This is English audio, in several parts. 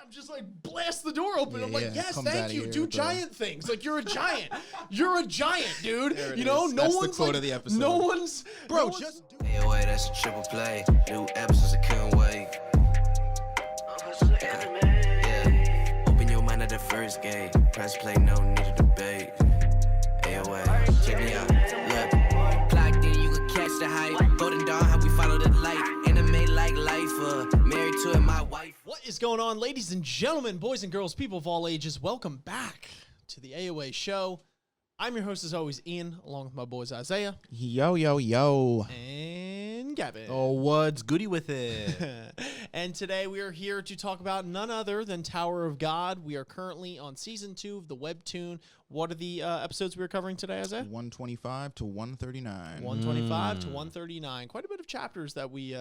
I'm just like, blast the door open. I'm like, yes, Comes thank you. Do giant things. Like, you're a giant. You're a giant, dude. You know, no That's one's the quote like, of the episode. no one's, Bro, no one's, just do AoA, that's a triple play. New episodes, I couldn't wait. Yeah. Open your mind at the first gate. Press play, no need to debate. AoA, check me out. Look, clocked in, you can catch the hype. Golden Dawn, how we follow the light. Anime like life, married to it, my wife. What is going on, ladies and gentlemen, boys and girls, people of all ages? Welcome back to the AoA show. I'm your host, as always, Ian, along with my boys Isaiah Yo, yo, yo. and Gavin. Oh, what's goody with it? And today we are here to talk about none other than Tower of God. We are currently on season 2 of the Webtoon. What are the episodes we are covering today, Isaiah? 125 to 139. 125 to 139. Quite a bit of chapters that we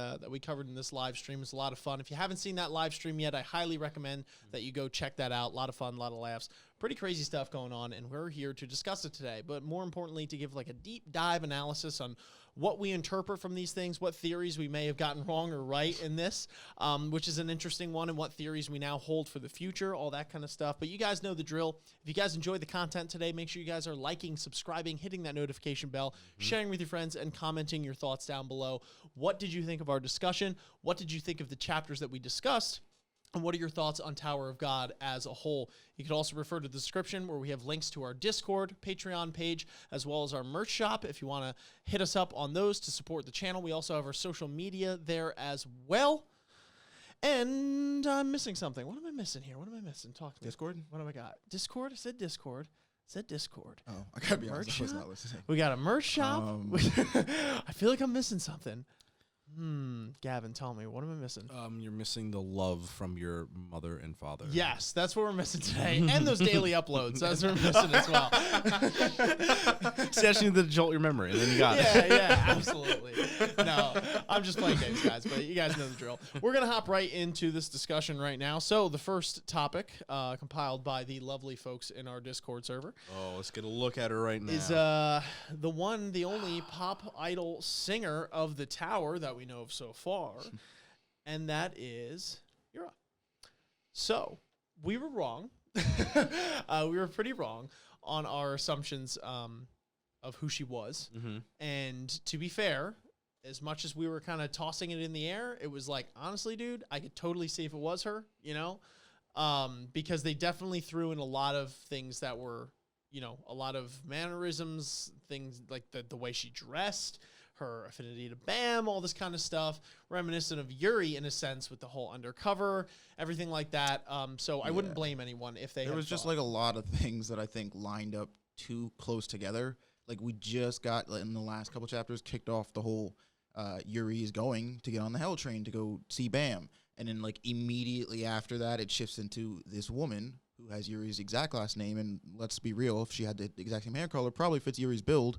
covered in this live stream. It's a lot of fun. If you haven't seen that live stream yet, I highly recommend that you go check that out. A lot of fun, a lot of laughs. Pretty crazy stuff going on, and we're here to discuss it today. But more importantly, to give like a deep dive analysis on what we interpret from these things, what theories we may have gotten wrong or right in this, which is an interesting one, and what theories we now hold for the future, all that kind of stuff. But you guys know the drill. If you guys enjoy the content today, make sure you guys are liking, subscribing, hitting that notification bell, sharing with your friends, and commenting your thoughts down below. What did you think of our discussion? What did you think of the chapters that we discussed? And what are your thoughts on Tower of God as a whole? You can also refer to the description where we have links to our Discord, Patreon page, as well as our merch shop if you want to hit us up on those to support the channel. We also have our social media there as well. And I'm missing something. What am I missing here? What am I missing? Talk to me. Discord? What have I got? Discord? I said Discord. Discord. Oh, I gotta be honest. Merch I was shop? not listening. We got a merch shop. I feel like I'm missing something. Gavin, tell me, what am I missing? You're missing the love from your mother and father. Yes, that's what we're missing today. And those daily uploads. That's what we're missing as well. See, I just need to jolt your memory, and then you got it. Yeah, absolutely. No, I'm just playing games, guys, but you guys know the drill. We're going to hop right into this discussion right now. So the first topic, compiled by the lovely folks in our Discord server, Oh, let's get a look at her right now. is the one, the only pop idol singer of the tower that we know of so far, and that is Yura. So we were wrong. We were pretty wrong on our assumptions of who she was. And to be fair, as much as we were kind of tossing it in the air, it was like, honestly, dude, I could totally see if it was her, you know, because they definitely threw in a lot of things that were, you know, a lot of mannerisms, things like the way she dressed, her affinity to Bam, all this kind of stuff, reminiscent of Yuri in a sense with the whole undercover, everything like that. So I wouldn't blame anyone if they There was just like a lot of things that I think lined up too close together. Like we just got in the last couple chapters kicked off the whole Yuri is going to get on the Hell train to go see Bam. And then like immediately after that, it shifts into this woman who has Yuri's exact last name. And let's be real, if she had the exact same hair color, probably fits Yuri's build.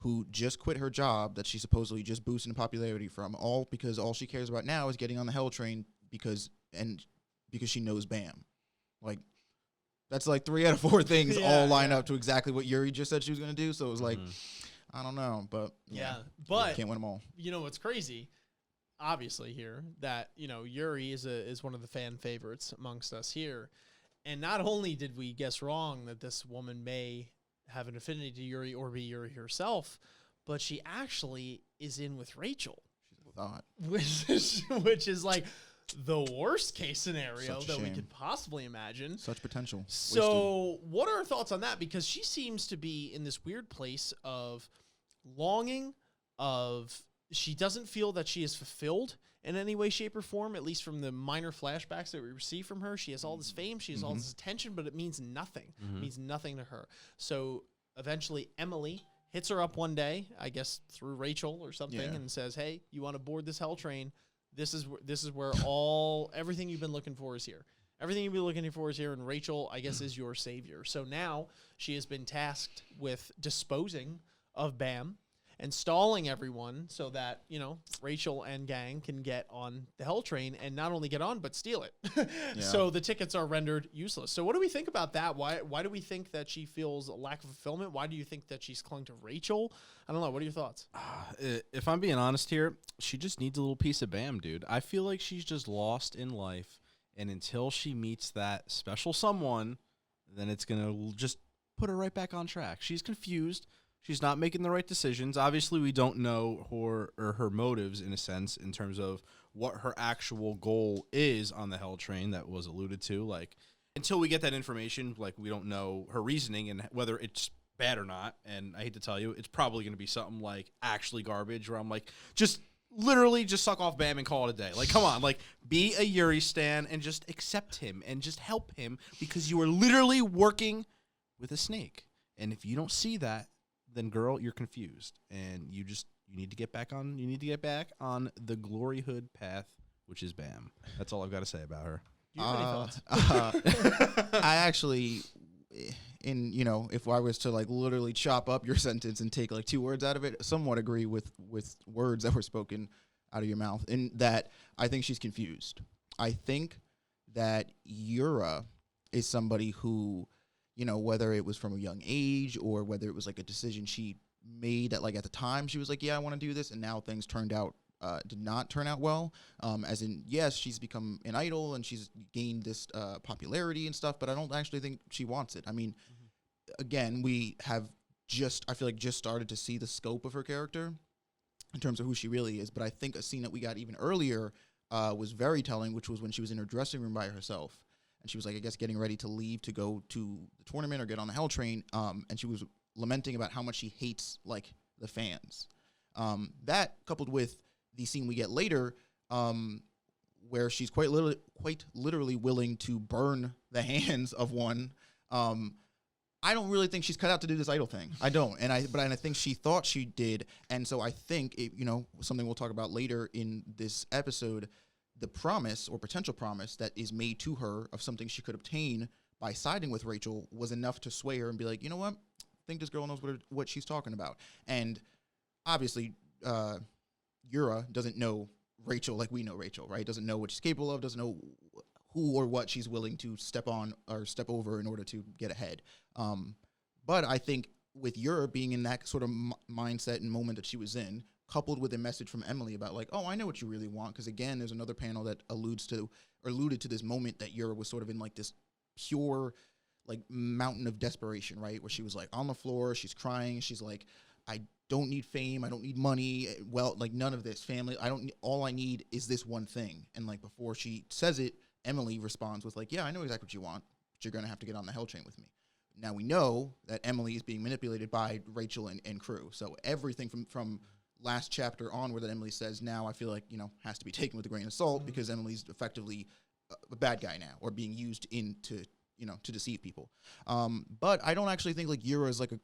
Who just quit her job that she supposedly just boosted in popularity from, all because all she cares about now is getting on the Hell train because she knows Bam. Like, that's like 3 out of 4 things all line up to exactly what Yuri just said she was going to do. So it was like, I don't know, but but can't win them all. You know what's crazy? Obviously here that, you know, Yuri is one of the fan favorites amongst us here. And not only did we guess wrong that this woman may have an affinity to Yuri or be Yuri herself, but she actually is in with Rachel. She's a thought. Which is like the worst case scenario Such a that we shame. could possibly imagine. Such potential. So what are our thoughts on that? Because she seems to be in this weird place of longing, of she doesn't feel that she is fulfilled in any way, shape, or form, at least from the minor flashbacks that we receive from her. She has all this fame, she has all this attention, but it means nothing. It means nothing to her. So eventually Emily hits her up one day, I guess through Rachel or something, and says, hey, you want to board this Hell train? This is where everything you've been looking for is here. Everything you've been looking for is here, and Rachel, I guess, is your savior. So now she has been tasked with disposing of Bam and stalling everyone so that, you know, Rachel and gang can get on the Hell train and not only get on, but steal it. So the tickets are rendered useless. So what do we think about that? Why do we think that she feels a lack of fulfillment? Why do you think that she's clung to Rachel? I don't know. What are your thoughts? If I'm being honest here, she just needs a little piece of Bam, dude. I feel like she's just lost in life And until she meets that special someone, then it's going to just put her right back on track. She's confused. She's not making the right decisions. Obviously, we don't know her motives, in a sense, in terms of what her actual goal is on the Hell Train that was alluded to. Like, until we get that information, like, we don't know her reasoning and whether it's bad or not. And I hate to tell you, it's probably going to be something like actually garbage, where I'm like, just literally just suck off Bam and call it a day. Like, come on, like, be a Yuri stan and just accept him and just help him, because you are literally working with a snake. And if you don't see that, then girl, you're confused, and you need to get back on the glory hood path, which is Bam. That's all I've got to say about her. Do you have any thoughts? I actually, if I was to like literally chop up your sentence and take like 2 words out of it, somewhat agree with words that were spoken out of your mouth, in that I think she's confused. I think that Yura is somebody who, whether it was from a young age or whether it was like a decision she made that like at the time she was like, yeah, I want to do this, and now things did not turn out well. As in, yes, she's become an idol and she's gained this popularity and stuff, but I don't actually think she wants it. I mean, again, we have I feel like just started to see the scope of her character in terms of who she really is. But I think a scene that we got even earlier was very telling, which was when she was in her dressing room by herself. And she was like, I guess, getting ready to leave to go to the tournament or get on the Hell Train. And she was lamenting about how much she hates, like, the fans. That, coupled with the scene we get later, where she's quite literally willing to burn the hands of one. I don't really think she's cut out to do this idol thing. I don't. And I think she thought she did. And so I think, something we'll talk about later in this episode, the promise or potential promise that is made to her of something she could obtain by siding with Rachel was enough to sway her and be like, you know what? I think this girl knows what she's talking about. And obviously, Yura doesn't know Rachel like we know Rachel, right? Doesn't know what she's capable of, doesn't know who or what she's willing to step on or step over in order to get ahead. But I think with Yura being in that sort of mindset and moment that she was in, coupled with a message from Emily about like, oh, I know what you really want. Because again, there's another panel that alluded to this moment that Yura was sort of in like this pure like mountain of desperation, right? Where she was like on the floor, she's crying, she's like, I don't need fame, I don't need money, well, like none of this, family, all I need is this one thing. And like before she says it, Emily responds with like, yeah, I know exactly what you want, but you're gonna have to get on the Hell Train with me. Now we know that Emily is being manipulated by Rachel and crew. So everything from last chapter onward that Emily says now, I feel like, has to be taken with a grain of salt, because Emily's effectively a bad guy now, or being used to deceive people. But I don't actually think like Yura is like a,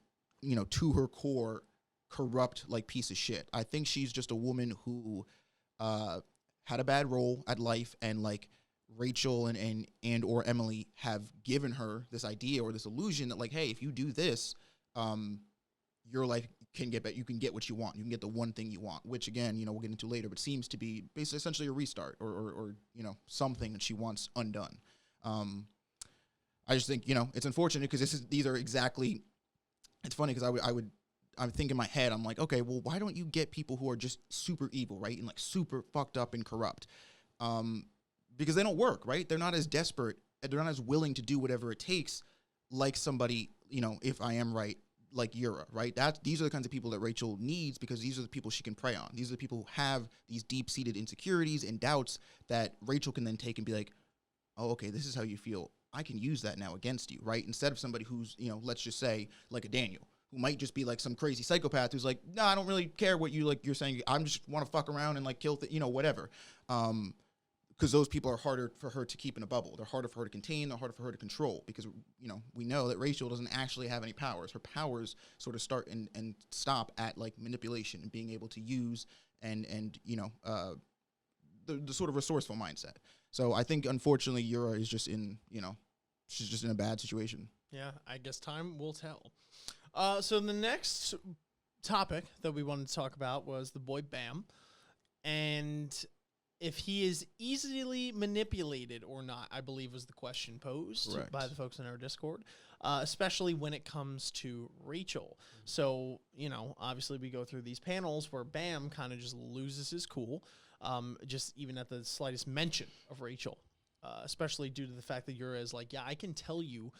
to her core corrupt like piece of shit. I think she's just a woman who had a bad role at life, and like Rachel and or Emily have given her this idea or this illusion that like, hey, if you do this, your life can get better. You can get what you want. You can get the one thing you want, which again, we'll get into later, but seems to be basically essentially a restart or something that she wants undone. I just think, it's unfortunate because these are exactly, it's funny because I think in my head, I'm like, okay, well, why don't you get people who are just super evil, right? And like super fucked up and corrupt? Because they don't work, right? They're not as desperate. They're not as willing to do whatever it takes like somebody, if I am right, like Yura, right? These are the kinds of people that Rachel needs, because these are the people she can prey on. These are the people who have these deep-seated insecurities and doubts that Rachel can then take and be like, oh, okay, this is how you feel. I can use that now against you, right? Instead of somebody who's, let's just say like a Daniel, who might just be like some crazy psychopath who's like, no, I don't really care what you're saying. I just want to fuck around and like kill, whatever. Because those people are harder for her to keep in a bubble. They're harder for her to contain. They're harder for her to control, because, we know that Rachel doesn't actually have any powers. Her powers sort of start and stop at like manipulation and being able to use and the sort of resourceful mindset. So I think, unfortunately, Yura is just in, she's just in a bad situation. Yeah, I guess time will tell. So the next topic that we wanted to talk about was the boy Bam, and if he is easily manipulated or not, I believe was the question posed Correct. by the folks in our Discord, especially when it comes to Rachel. So, obviously we go through these panels where Bam kind of just loses his cool, just even at the slightest mention of Rachel. especially due to the fact that Yura is like, yeah, I can tell you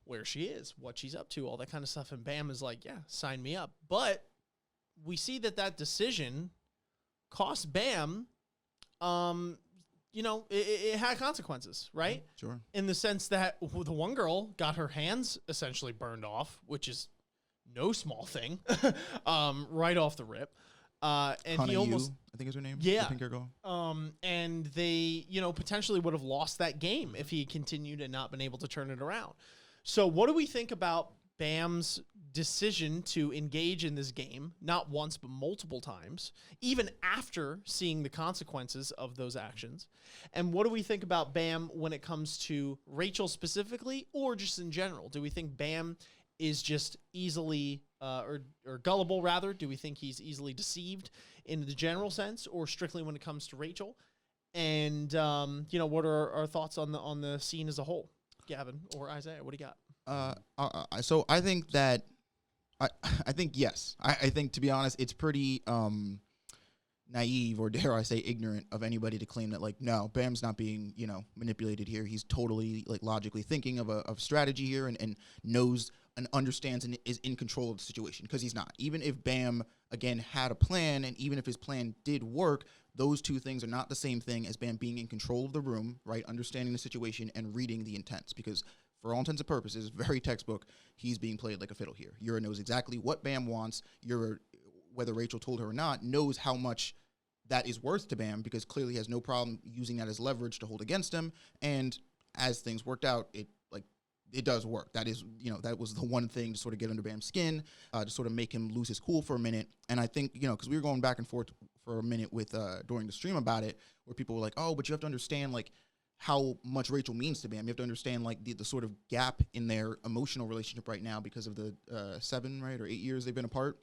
where she is, what she's up to, all that kind of stuff. And Bam is like, yeah, sign me up. But we see that decision cost Bam, it had consequences, right? Sure. In the sense that the one girl got her hands essentially burned off, which is no small thing, right off the rip. And Hana he almost, I think is her name. yeah. The pink hair girl. And they, potentially would have lost that game if he continued and not been able to turn it around. So what do we think about Bam's decision to engage in this game, not once, but multiple times, even after seeing the consequences of those actions? And what do we think about Bam when it comes to Rachel specifically, or just in general? Do we think Bam is just easily, or gullible rather? Do we think he's easily deceived in the general sense, or strictly when it comes to Rachel? And, what are our thoughts on the scene as a whole? Gavin or Isaiah, what do you got? So I think that I think yes. I think, to be honest, it's pretty naive, or dare I say ignorant, of anybody to claim that, like, no, Bam's not being, manipulated here. He's totally, like, logically thinking of strategy here and knows and understands and is in control of the situation, because he's not. Even if Bam, again, had a plan, and even if his plan did work, those two things are not the same thing as Bam being in control of the room, right? Understanding the situation and reading the intents, because for all intents and purposes, very textbook, he's being played like a fiddle here. Yura knows exactly what Bam wants. Yura, whether Rachel told her or not, knows how much that is worth to Bam, because clearly he has no problem using that as leverage to hold against him. And as things worked out, it does work. That is, that was the one thing to sort of get under Bam's skin, to sort of make him lose his cool for a minute. And I think, because we were going back and forth for a minute with during the stream about it, where people were like, oh, but you have to understand, like, how much Rachel means to Bam. You have to understand, like, the sort of gap in their emotional relationship right now because of the 7, right, or 8 years they've been apart.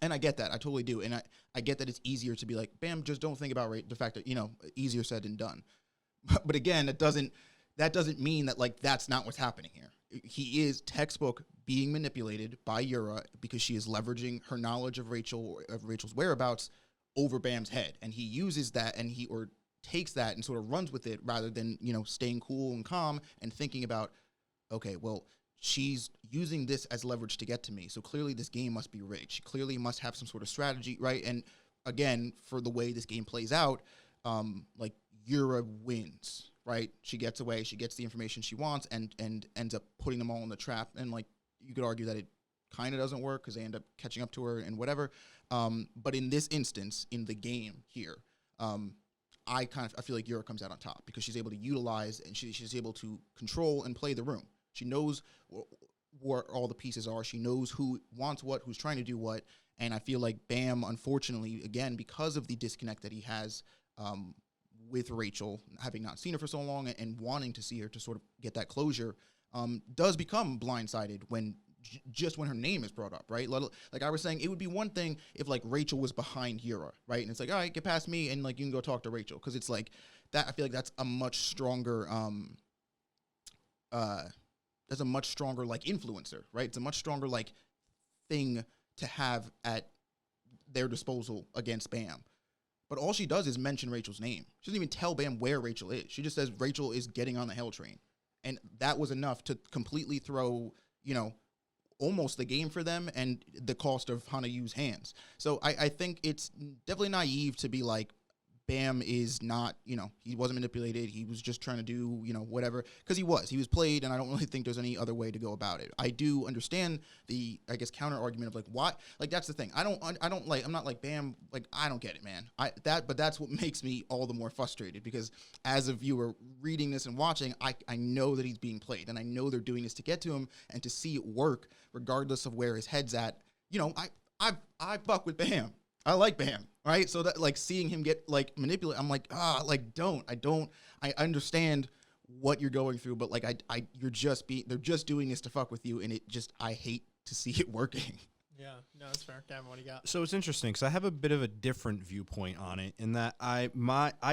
And I get that. I totally do. And I get that it's easier to be like, Bam, just don't think about the fact that, easier said than done. But again, that doesn't mean that, like, that's not what's happening here. He is textbook being manipulated by Yura because she is leveraging her knowledge of Rachel's whereabouts over Bam's head. And he uses that, and or takes that and sort of runs with it, rather than, staying cool and calm and thinking about, okay, well, she's using this as leverage to get to me. So clearly this game must be rigged. She clearly must have some sort of strategy, right? And again, for the way this game plays out, like, Yura wins, right? She gets away, she gets the information she wants, and ends up putting them all in the trap. And, like, you could argue that it kind of doesn't work because they end up catching up to her and whatever. But in this instance, in the game here, I feel like Yura comes out on top because she's able to utilize, and she's able to control and play the room. She knows where all the pieces are. She knows who wants what, who's trying to do what. And I feel like Bam, unfortunately, again, because of the disconnect that he has with Rachel, having not seen her for so long and wanting to see her to sort of get that closure, does become blindsided when just when her name is brought up, right? Like I was saying, it would be one thing if, like, Rachel was behind Yura, right? And it's like, all right, get past me, and, like, you can go talk to Rachel, because it's like that. I feel like that's a much stronger, like, influencer, right? It's a much stronger, like, thing to have at their disposal against Bam. But all she does is mention Rachel's name. She doesn't even tell Bam where Rachel is. She just says Rachel is getting on the hell train. And that was enough to completely throw, almost the game for them, and the cost of Hana Yu's hands. So I think it's definitely naive to be like, Bam is not, he wasn't manipulated. He was just trying to do, whatever. Because he was played, and I don't really think there's any other way to go about it. I do understand the, I guess, counter argument of, like, why? Like, that's the thing. I'm not like, Bam, like, I don't get it, man. But that's what makes me all the more frustrated, because as a viewer reading this and watching, I know that he's being played, and I know they're doing this to get to him, and to see it work, regardless of where his head's at. I fuck with Bam. I like Bam, right? So that, like, seeing him get, like, manipulated, I'm like, I understand what you're going through, but, like, they're just doing this to fuck with you, and I hate to see it working. Yeah, no, that's fair. Gavin, what do you got? So it's interesting because I have a bit of a different viewpoint on it, in that I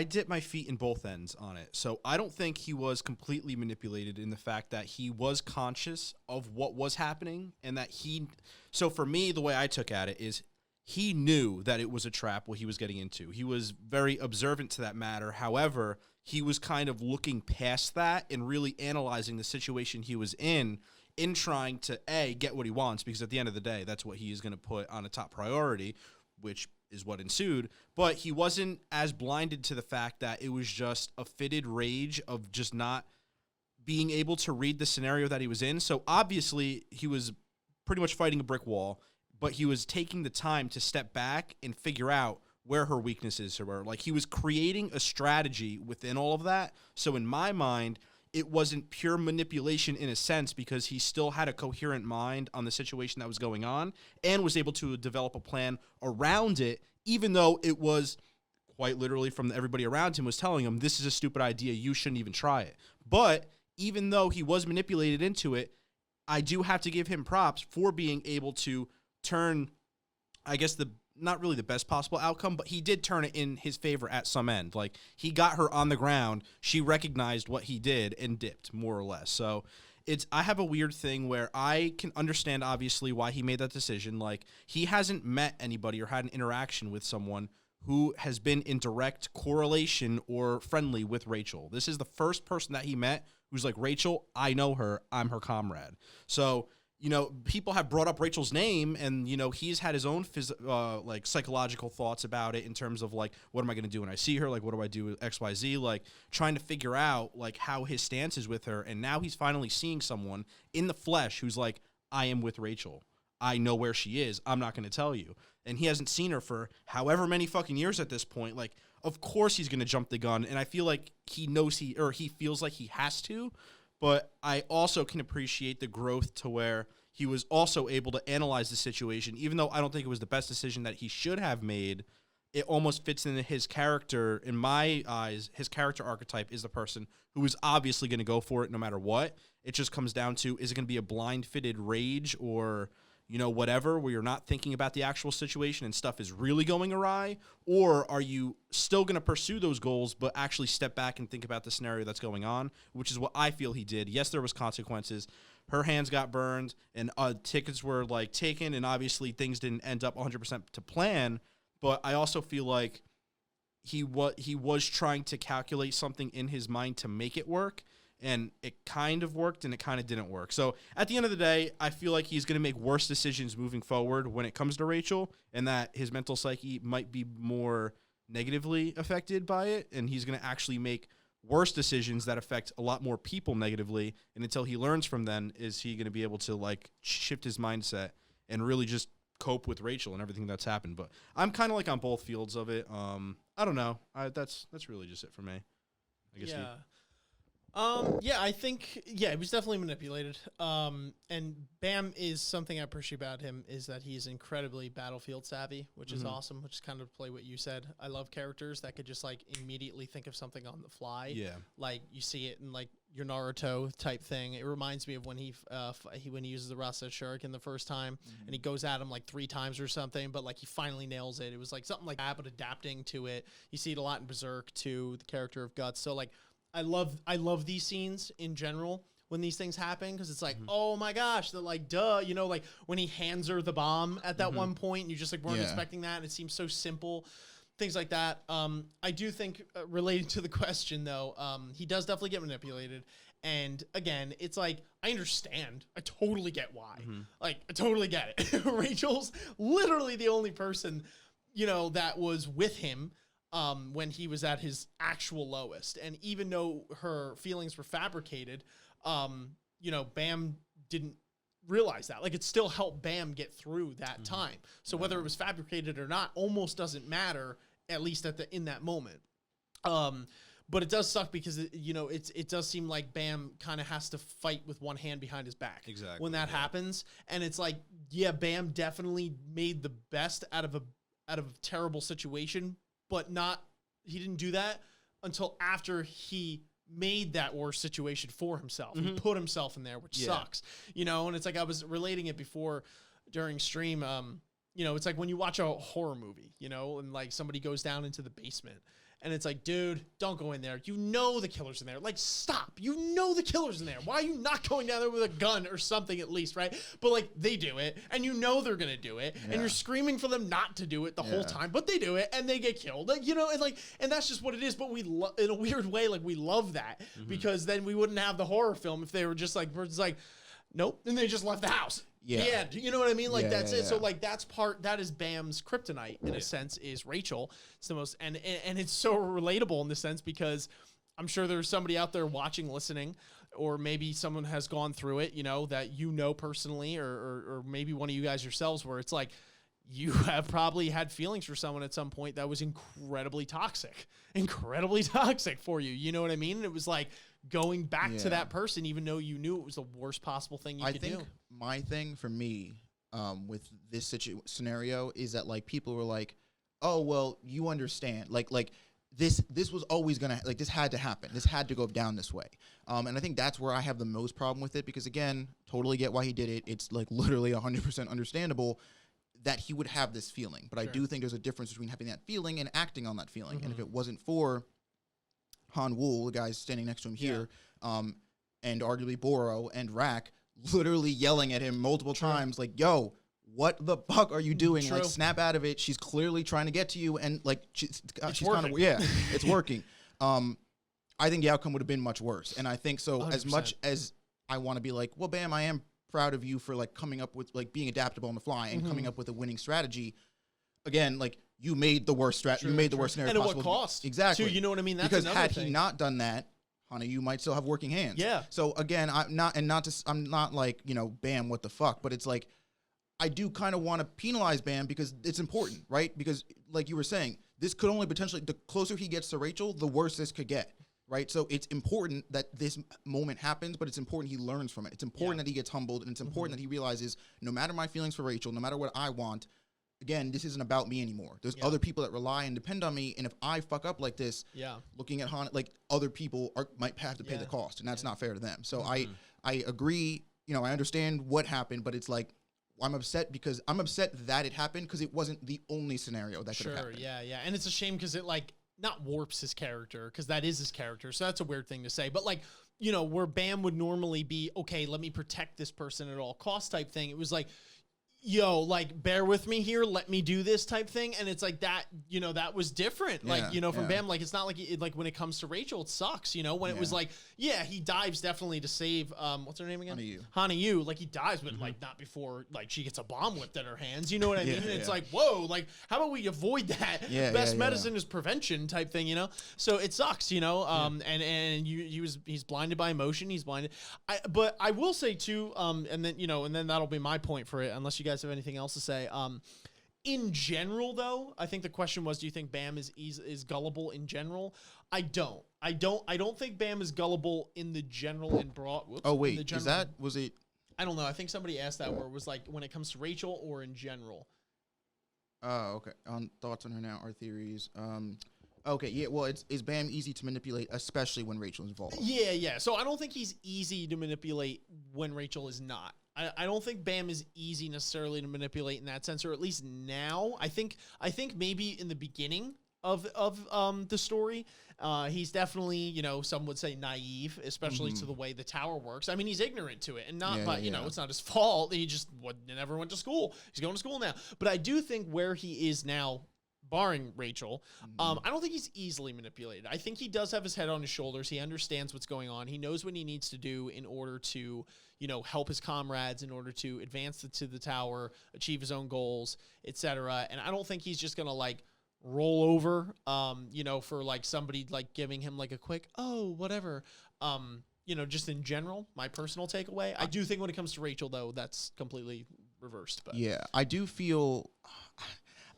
dip my feet in both ends on it. So I don't think he was completely manipulated, in the fact that he was conscious of what was happening, and that so for me, the way I took at it is, he knew that it was a trap, what he was getting into. He was very observant to that matter. However, he was kind of looking past that and really analyzing the situation he was in trying to, A, get what he wants, because at the end of the day, that's what he is going to put on a top priority, which is what ensued. But he wasn't as blinded to the fact that it was just a fitted rage of just not being able to read the scenario that he was in. So obviously he was pretty much fighting a brick wall, but he was taking the time to step back and figure out where her weaknesses were. Like, he was creating a strategy within all of that. So in my mind, it wasn't pure manipulation in a sense, because he still had a coherent mind on the situation that was going on and was able to develop a plan around it, even though it was quite literally from everybody around him was telling him, this is a stupid idea, you shouldn't even try it. But even though he was manipulated into it, I do have to give him props for being able to turn, I guess, not really the best possible outcome, but he did turn it in his favor at some end. Like, he got her on the ground, she recognized what he did and dipped, more or less. So I have a weird thing where I can understand, obviously, why he made that decision. Like, he hasn't met anybody or had an interaction with someone who has been in direct correlation or friendly with Rachel. This is the first person that he met who's like, Rachel, I know her, I'm her comrade. So, you know, people have brought up Rachel's name, and, you know, he's had his own like psychological thoughts about it in terms of like, what am I going to do when I see her? Like, what do I do with XYZ? Like, trying to figure out like how his stance is with her. And now he's finally seeing someone in the flesh who's like, I am with Rachel. I know where she is. I'm not going to tell you. And he hasn't seen her for however many fucking years at this point. Like, of course he's going to jump the gun. And I feel like he knows he feels like he has to. But I also can appreciate the growth to where he was also able to analyze the situation. Even though I don't think it was the best decision that he should have made, it almost fits into his character. In my eyes, his character archetype is the person who is obviously going to go for it no matter what. It just comes down to, is it going to be a blind-fitted rage or, you know, whatever, where you're not thinking about the actual situation and stuff is really going awry? Or are you still going to pursue those goals but actually step back and think about the scenario that's going on, which is what I feel he did. Yes, there was consequences. Her hands got burned and tickets were like taken, and obviously things didn't end up 100% to plan, but I also feel like he was trying to calculate something in his mind to make it work. And it kind of worked, and it kind of didn't work. So at the end of the day, I feel like he's going to make worse decisions moving forward when it comes to Rachel, and that his mental psyche might be more negatively affected by it, and he's going to actually make worse decisions that affect a lot more people negatively. And until he learns from them, is he going to be able to like shift his mindset and really just cope with Rachel and everything that's happened. But I'm kind of like on both fields of it. I don't know. That's really just it for me. I guess. Yeah. Yeah, I think, it was definitely manipulated. And Bam is something I appreciate about him is that he's incredibly battlefield savvy, which is awesome, which is kind of play what you said. I love characters that could just like immediately think of something on the fly. Yeah. Like you see it in like your Naruto type thing. It reminds me of when he when he uses the Rasa Shuriken the first time and he goes at him like 3 times or something, but like he finally nails it. It was like something like that, but adapting to it. You see it a lot in Berserk too, the character of Guts. So like, I love these scenes in general when these things happen, because it's like, oh my gosh, they're like, duh, you know, like when he hands her the bomb at that one point, and you just like weren't expecting that, and it seems so simple, things like that. I do think related to the question though, he does definitely get manipulated, and again, it's like I understand, I totally get why, like I totally get it. Rachel's literally the only person, you know, that was with him when he was at his actual lowest. And even though her feelings were fabricated, you know, Bam didn't realize that. Like, it still helped Bam get through that time. So whether it was fabricated or not almost doesn't matter, at least in that moment. But it does suck because, you know, it does seem like Bam kind of has to fight with one hand behind his back. Exactly. When that happens. And it's like, yeah, Bam definitely made the best out of a terrible situation, but he didn't do that until after he made that worse situation for himself. He put himself in there, which sucks, you know? And it's like, I was relating it before during stream. You know, it's like when you watch a horror movie, you know, and like somebody goes down into the basement And it's like, dude, don't go in there. You know the killer's in there. Like, stop. You know the killer's in there. Why are you not going down there with a gun or something at least, right? But, like, they do it, and you know they're going to do it, and you're screaming for them not to do it the whole time, but they do it, and they get killed. Like, you know, and that's just what it is, but we, in a weird way, like, we love that, because then we wouldn't have the horror film if they were just like, nope, and they just left the house. Yeah. You know what I mean? Like, that's it. So, like, that is Bam's kryptonite, in a sense, is Rachel. It's the most, and it's so relatable in the sense, because I'm sure there's somebody out there watching, listening, or maybe someone has gone through it, you know, that you know personally, or maybe one of you guys yourselves, where it's like, you have probably had feelings for someone at some point that was incredibly toxic for you. You know what I mean? And it was like going back to that person, even though you knew it was the worst possible thing you could do. I think my thing for me with this scenario is that, like, people were like, oh, well, you understand. Like this was always going to, like, this had to happen. This had to go down this way. And I think that's where I have the most problem with it, because, again, totally get why he did it. It's, like, literally 100% understandable that he would have this feeling. But I do think there's a difference between having that feeling and acting on that feeling. And if it wasn't for Han Wul, the guy standing next to him here, and arguably Boro and Rak literally yelling at him multiple times, like, yo, what the fuck are you doing? Like, snap out of it. She's clearly trying to get to you, and, like, she's kind of, it's working. I think the outcome would have been much worse. And I think so 100%. As much as I want to be like, well, Bam, I am proud of you for, like, coming up with, like, being adaptable on the fly and coming up with a winning strategy. Again, like, you made the worst strategy. You made the worst scenario possible. And at what cost? Exactly. Too, you know what I mean? That's because had he not done that, Hana, you might still have working hands. Yeah. So again, I'm not like, you know, Bam, what the fuck? But it's like, I do kind of want to penalize Bam because it's important, right? Because, like you were saying, this could only potentially, the closer he gets to Rachel, the worse this could get. Right. So it's important that this moment happens, but it's important he learns from it. It's important that he gets humbled, and it's important that he realizes, no matter my feelings for Rachel, no matter what I want, again, this isn't about me anymore. There's other people that rely and depend on me. And if I fuck up like this, looking at Han, like, other people might have to pay the cost, and that's not fair to them. So I agree. You know, I understand what happened, but it's like, I'm upset that it happened, because it wasn't the only scenario that could have happened. Yeah. And it's a shame because it, like, not warps his character, because that is his character. So that's a weird thing to say. But, like, you know, where Bam would normally be, okay, let me protect this person at all costs type thing. It was like, yo, like, bear with me here, let me do this type thing. And it's like that, you know, that was different. Like, you know, from Bam, like, it's not like, like, when it comes to Rachel, it sucks, you know, when it was like, he dives definitely to save, what's her name again? Hana Yu. Like, he dives, but, like, not before, like, she gets a bomb whipped at her hands. You know what I mean? And it's like, whoa, like, how about we avoid that? Best medicine is prevention type thing, you know? So it sucks, you know? And he's blinded by emotion. He's blinded. But I will say too, and then, you know, and then that'll be my point for it, unless you guys have anything else to say. In general, though, I think the question was, do you think Bam is gullible in general? I don't think Bam is gullible in the general and broad. Whoops, oh wait, was it? I don't know. I think somebody asked that, where it was like, when it comes to Rachel or in general. Oh, okay. Thoughts on her now, our theories. Okay, yeah, well, is Bam easy to manipulate, especially when Rachel is involved? Yeah. So I don't think he's easy to manipulate when Rachel is not. I don't think Bam is easy necessarily to manipulate in that sense, or at least now. I think maybe in the beginning of the story, he's definitely, you know, some would say naive, especially to the way the tower works. I mean, he's ignorant to it, and you know, it's not his fault. He just never went to school. He's going to school now. But I do think where he is now, barring Rachel, I don't think he's easily manipulated. I think he does have his head on his shoulders. He understands what's going on. He knows what he needs to do in order to, you know, help his comrades, in order to advance to the tower, achieve his own goals, etc. And I don't think he's just gonna, like, roll over, you know, for, like, somebody, like, giving him, like, a quick, oh, whatever. You know, just in general, my personal takeaway. I do think when it comes to Rachel, though, that's completely reversed. But yeah, I do feel,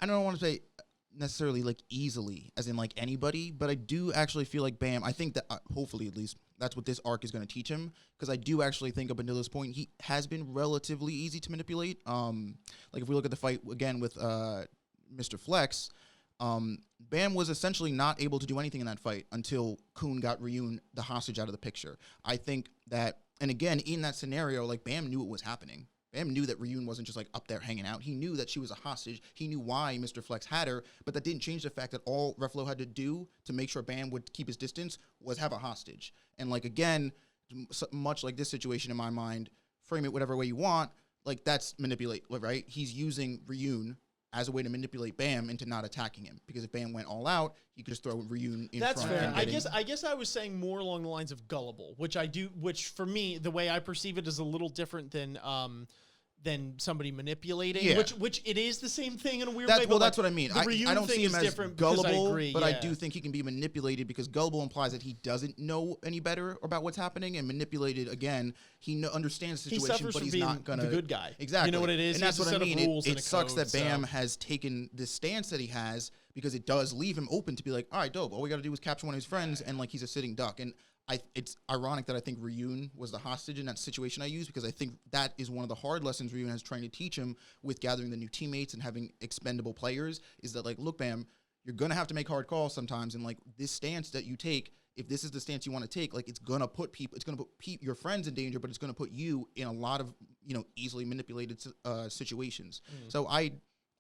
I don't want to say necessarily, like, easily, as in, like, anybody, but I do actually feel like Bam, I think that hopefully at least that's what this arc is going to teach him, because I do actually think up until this point he has been relatively easy to manipulate. Like, if we look at the fight again with Mr. Flex, Bam was essentially not able to do anything in that fight until Kun got Ryun, the hostage, out of the picture. I think that, and again, in that scenario, like, Bam knew what was happening. Bam knew that Ryun wasn't just like up there hanging out. He knew that she was a hostage. He knew why Mr. Flex had her, but that didn't change the fact that all Ruffalo had to do to make sure Bam would keep his distance was have a hostage. And like, again, much like this situation in my mind, frame it whatever way you want, like that's manipulate, right? He's using Ryun as a way to manipulate Bam into not attacking him, because if Bam went all out, he could just throw Ryun in That's front. fair. And I guess I was saying more along the lines of gullible, which for me, the way I perceive it is a little different than somebody manipulating, Yeah. which it is the same thing in a weird way. Well, but that's what I mean. the I Ryun don't thing see him is as different because gullible, I agree, but I yeah. do think he can be manipulated, because gullible implies that he doesn't know any better about what's happening, and manipulated, again, he understands the He situation, suffers but from he's being not gonna the good guy. Exactly, You know what it is? and He that's has a what I set of mean. rules and It a sucks code, that Bam so- has taken this stance that he has, because it does leave him open to be like, all right, dope. All we got to do is capture one of his friends, and like he's a sitting duck. And it's ironic that I think Ryun was the hostage in that situation I used, because I think that is one of the hard lessons Ryun has trying to teach him with gathering the new teammates and having expendable players, is that like, look, Bam, you're going to have to make hard calls sometimes. And like this stance that you take, if this is the stance you want to take, like it's going to put your friends in danger, but it's going to put you in a lot of, easily manipulated situations. So I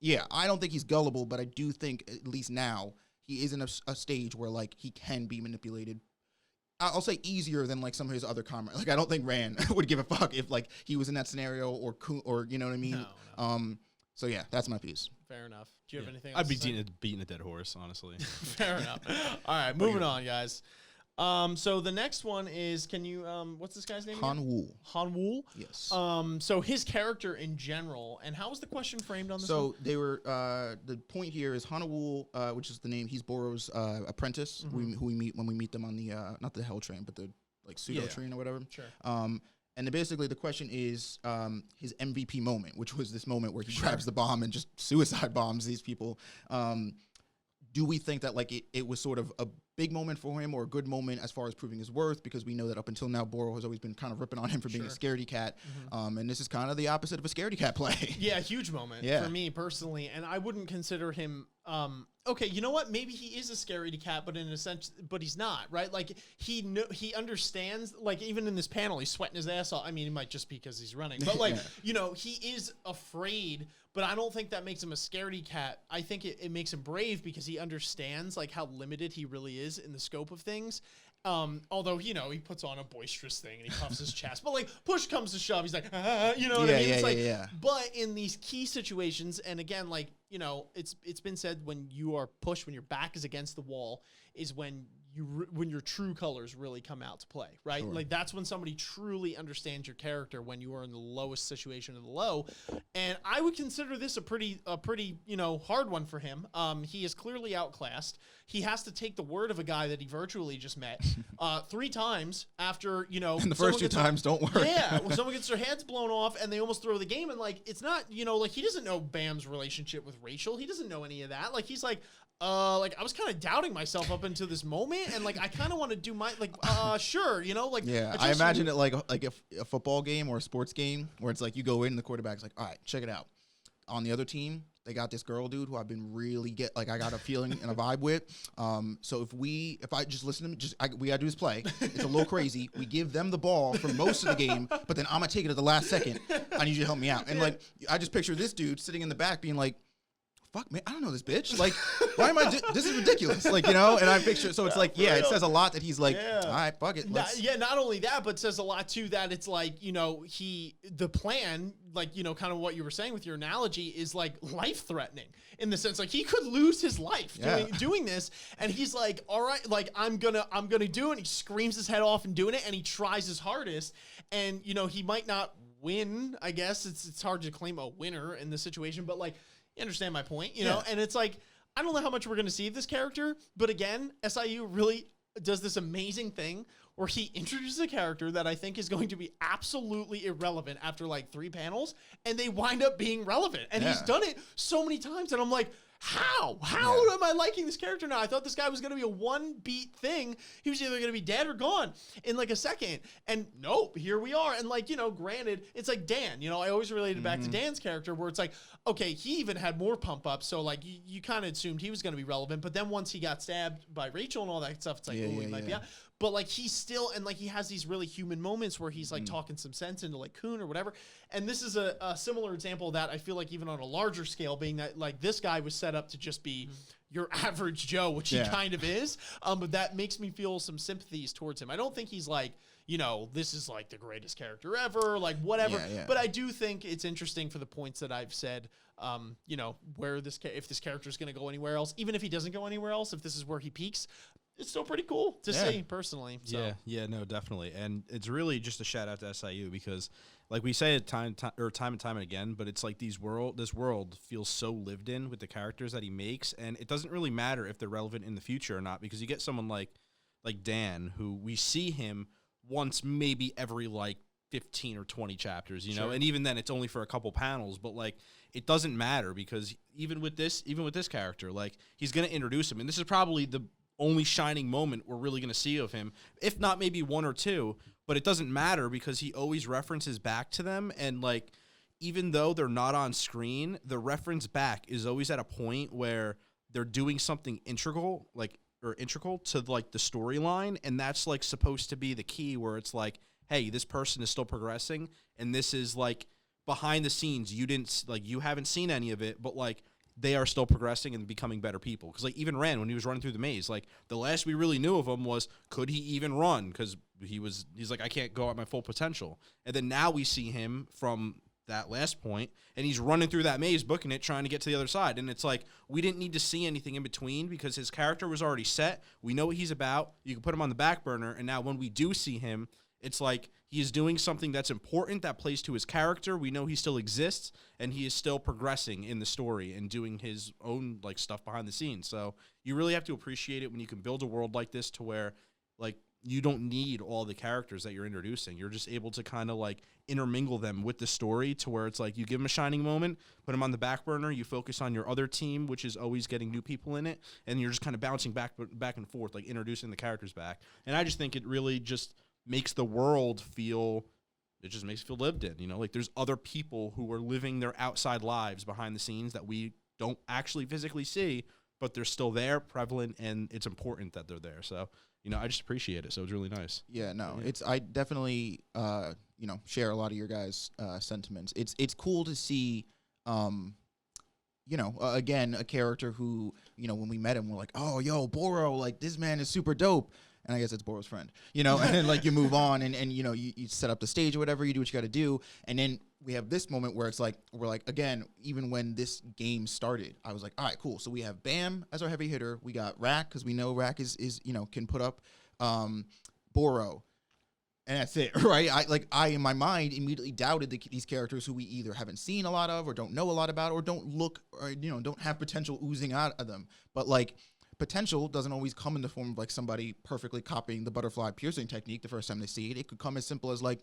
don't think he's gullible, but I do think at least now he is in a stage where like he can be manipulated. I'll say easier than like some of his other comments. Like I don't think Ran would give a fuck if like he was in that scenario or you know what I mean. No. So yeah, that's my piece. Fair enough. Do you have anything? I'd else be to say? beating a dead horse, honestly. Fair enough. All right, moving on, guys. So the next one is, can you what's this guy's name? Han again? Wu. Han Wu. Yes. So his character in general, and how was the question framed on this one? So they were the point here is Han Wu, which is the name. He's Boro's apprentice, who we meet when we meet them on the not the Hell Train, but the like pseudo train or whatever. Sure. And basically the question is his MVP moment, which was this moment where he grabs the bomb and just suicide bombs these people. Do we think that like it was sort of a big moment for him, or a good moment as far as proving his worth? Because we know that up until now, Boro has always been kind of ripping on him for being a scaredy cat. And this is kind of the opposite of a scaredy cat play. Yeah, huge moment for me personally, and I wouldn't consider him. Okay, you know what? Maybe he is a scaredy cat, but in a sense, but he's not, right? Like he understands. Like even in this panel, he's sweating his ass off. I mean, it might just be because he's running, but like he is afraid. But I don't think that makes him a scaredy cat. I think it makes him brave because he understands like how limited he really is in the scope of things. Although, he puts on a boisterous thing and he puffs his chest. But like push comes to shove, he's like, you know what I mean? It's like, but in these key situations, and again, like, it's been said when you are pushed, when your back is against the wall, is when your true colors really come out to play, right? Sure. Like that's when somebody truly understands your character, when you are in the lowest situation of the low. And I would consider this a pretty hard one for him. He is clearly outclassed. He has to take the word of a guy that he virtually just met 3 times after, And the first 2 times don't work. Yeah, when someone gets their heads blown off and they almost throw the game, and like it's not, like he doesn't know Bam's relationship with Rachel. He doesn't know any of that. Like he's like I was kind of doubting myself up until this moment, and like I kind of want to do my sure, like I imagine it like a football game or a sports game where it's like you go in and the quarterback's like, all right, check it out. On the other team, they got this girl dude who I've been really I got a feeling and a vibe with. So if I just listen to him, we gotta do this play. It's a little crazy. We give them the ball for most of the game, but then I'm gonna take it at the last second. I need you to help me out. And like I just picture this dude sitting in the back being like, fuck, man, I don't know this bitch. Like, why am I this is ridiculous. Like, and I picture, so it's like, it says a lot that he's like, all right, fuck it. Not only that, but it says a lot too that it's like, the plan, like, kind of what you were saying with your analogy is like life threatening in the sense, like he could lose his life doing this. And he's like, all right, like I'm gonna do it. And he screams his head off and doing it. And he tries his hardest. And, he might not win. I guess it's hard to claim a winner in this situation, but like, you understand my point, know? And it's like, I don't know how much we're going to see of this character, but again, SIU really does this amazing thing where he introduces a character that I think is going to be absolutely irrelevant after like 3 panels, and they wind up being relevant. And he's done it so many times, and I'm like, how am I liking this character now? I thought this guy was going to be a 1-beat thing. He was either going to be dead or gone in like a second. And nope, here we are. And like, granted, it's like Dan, I always related back to Dan's character where it's like, okay, he even had more pump up. So like you kind of assumed he was going to be relevant. But then once he got stabbed by Rachel and all that stuff, it's like, he might be out. but like he's still, and like he has these really human moments where he's like talking some sense into like Kun or whatever. And this is a similar example of that. I feel like even on a larger scale, being that like this guy was set up to just be your average Joe, which he kind of is. But that makes me feel some sympathies towards him. I don't think he's like, you know, this is like the greatest character ever, like whatever. But I do think it's interesting for the points that I've said, you know, where if this character is going to go anywhere else, even if he doesn't go anywhere else, if this is where he peaks, it's still pretty cool to see personally. So. Yeah, no, definitely. And it's really just a shout out to SIU because like we say it time and time again, but it's like this world feels so lived in with the characters that he makes. And it doesn't really matter if they're relevant in the future or not, because you get someone like Dan, who we see him once maybe every like 15 or 20 chapters, you know, and even then it's only for a couple panels, but like it doesn't matter because even with this character, like he's going to introduce him. And this is probably the only shining moment we're really going to see of him, if not maybe one or two, but it doesn't matter because he always references back to them. And like, even though they're not on screen, the reference back is always at a point where they're doing something integral to like the storyline. And that's like supposed to be the key where it's like, hey, this person is still progressing. And this is like behind the scenes. You haven't seen any of it, but like, they are still progressing and becoming better people. Because like even Rand, when he was running through the maze, like the last we really knew of him was, could he even run? Because he's like, I can't go at my full potential. And then now we see him from that last point, and he's running through that maze, booking it, trying to get to the other side. And it's like, we didn't need to see anything in between because his character was already set. We know what he's about. You can put him on the back burner. And now when we do see him, it's like he is doing something that's important that plays to his character. We know he still exists, and he is still progressing in the story and doing his own like stuff behind the scenes. So you really have to appreciate it when you can build a world like this to where like you don't need all the characters that you're introducing. You're just able to kind of like intermingle them with the story to where it's like you give them a shining moment, put them on the back burner, you focus on your other team, which is always getting new people in it, and you're just kind of bouncing back and forth, like introducing the characters back. And I just think it really just makes the world feel, it just makes it feel lived in, you know, like there's other people who are living their outside lives behind the scenes that we don't actually physically see, but they're still there, prevalent, and it's important that they're there. So, you know, I just appreciate it. So it's really nice. Yeah, no, I definitely, you know, share a lot of your guys' sentiments. It's cool to see, you know, again, a character who, you know, when we met him, we're like, oh, yo, Boro, like this man is super dope. And I guess it's Boro's friend, you know, and then like you move on and you know, you set up the stage or whatever, you do what you got to do. And then we have this moment where it's like, we're like, again, even when this game started, I was like, all right, cool. So we have Bam as our heavy hitter. We got Rack, because we know Rack is, you know, can put up Boro. And that's it, right? I in my mind immediately doubted these characters who we either haven't seen a lot of or don't know a lot about or don't look, or, you know, don't have potential oozing out of them. But like, potential doesn't always come in the form of like somebody perfectly copying the butterfly piercing technique the first time they see it. It could come as simple as like,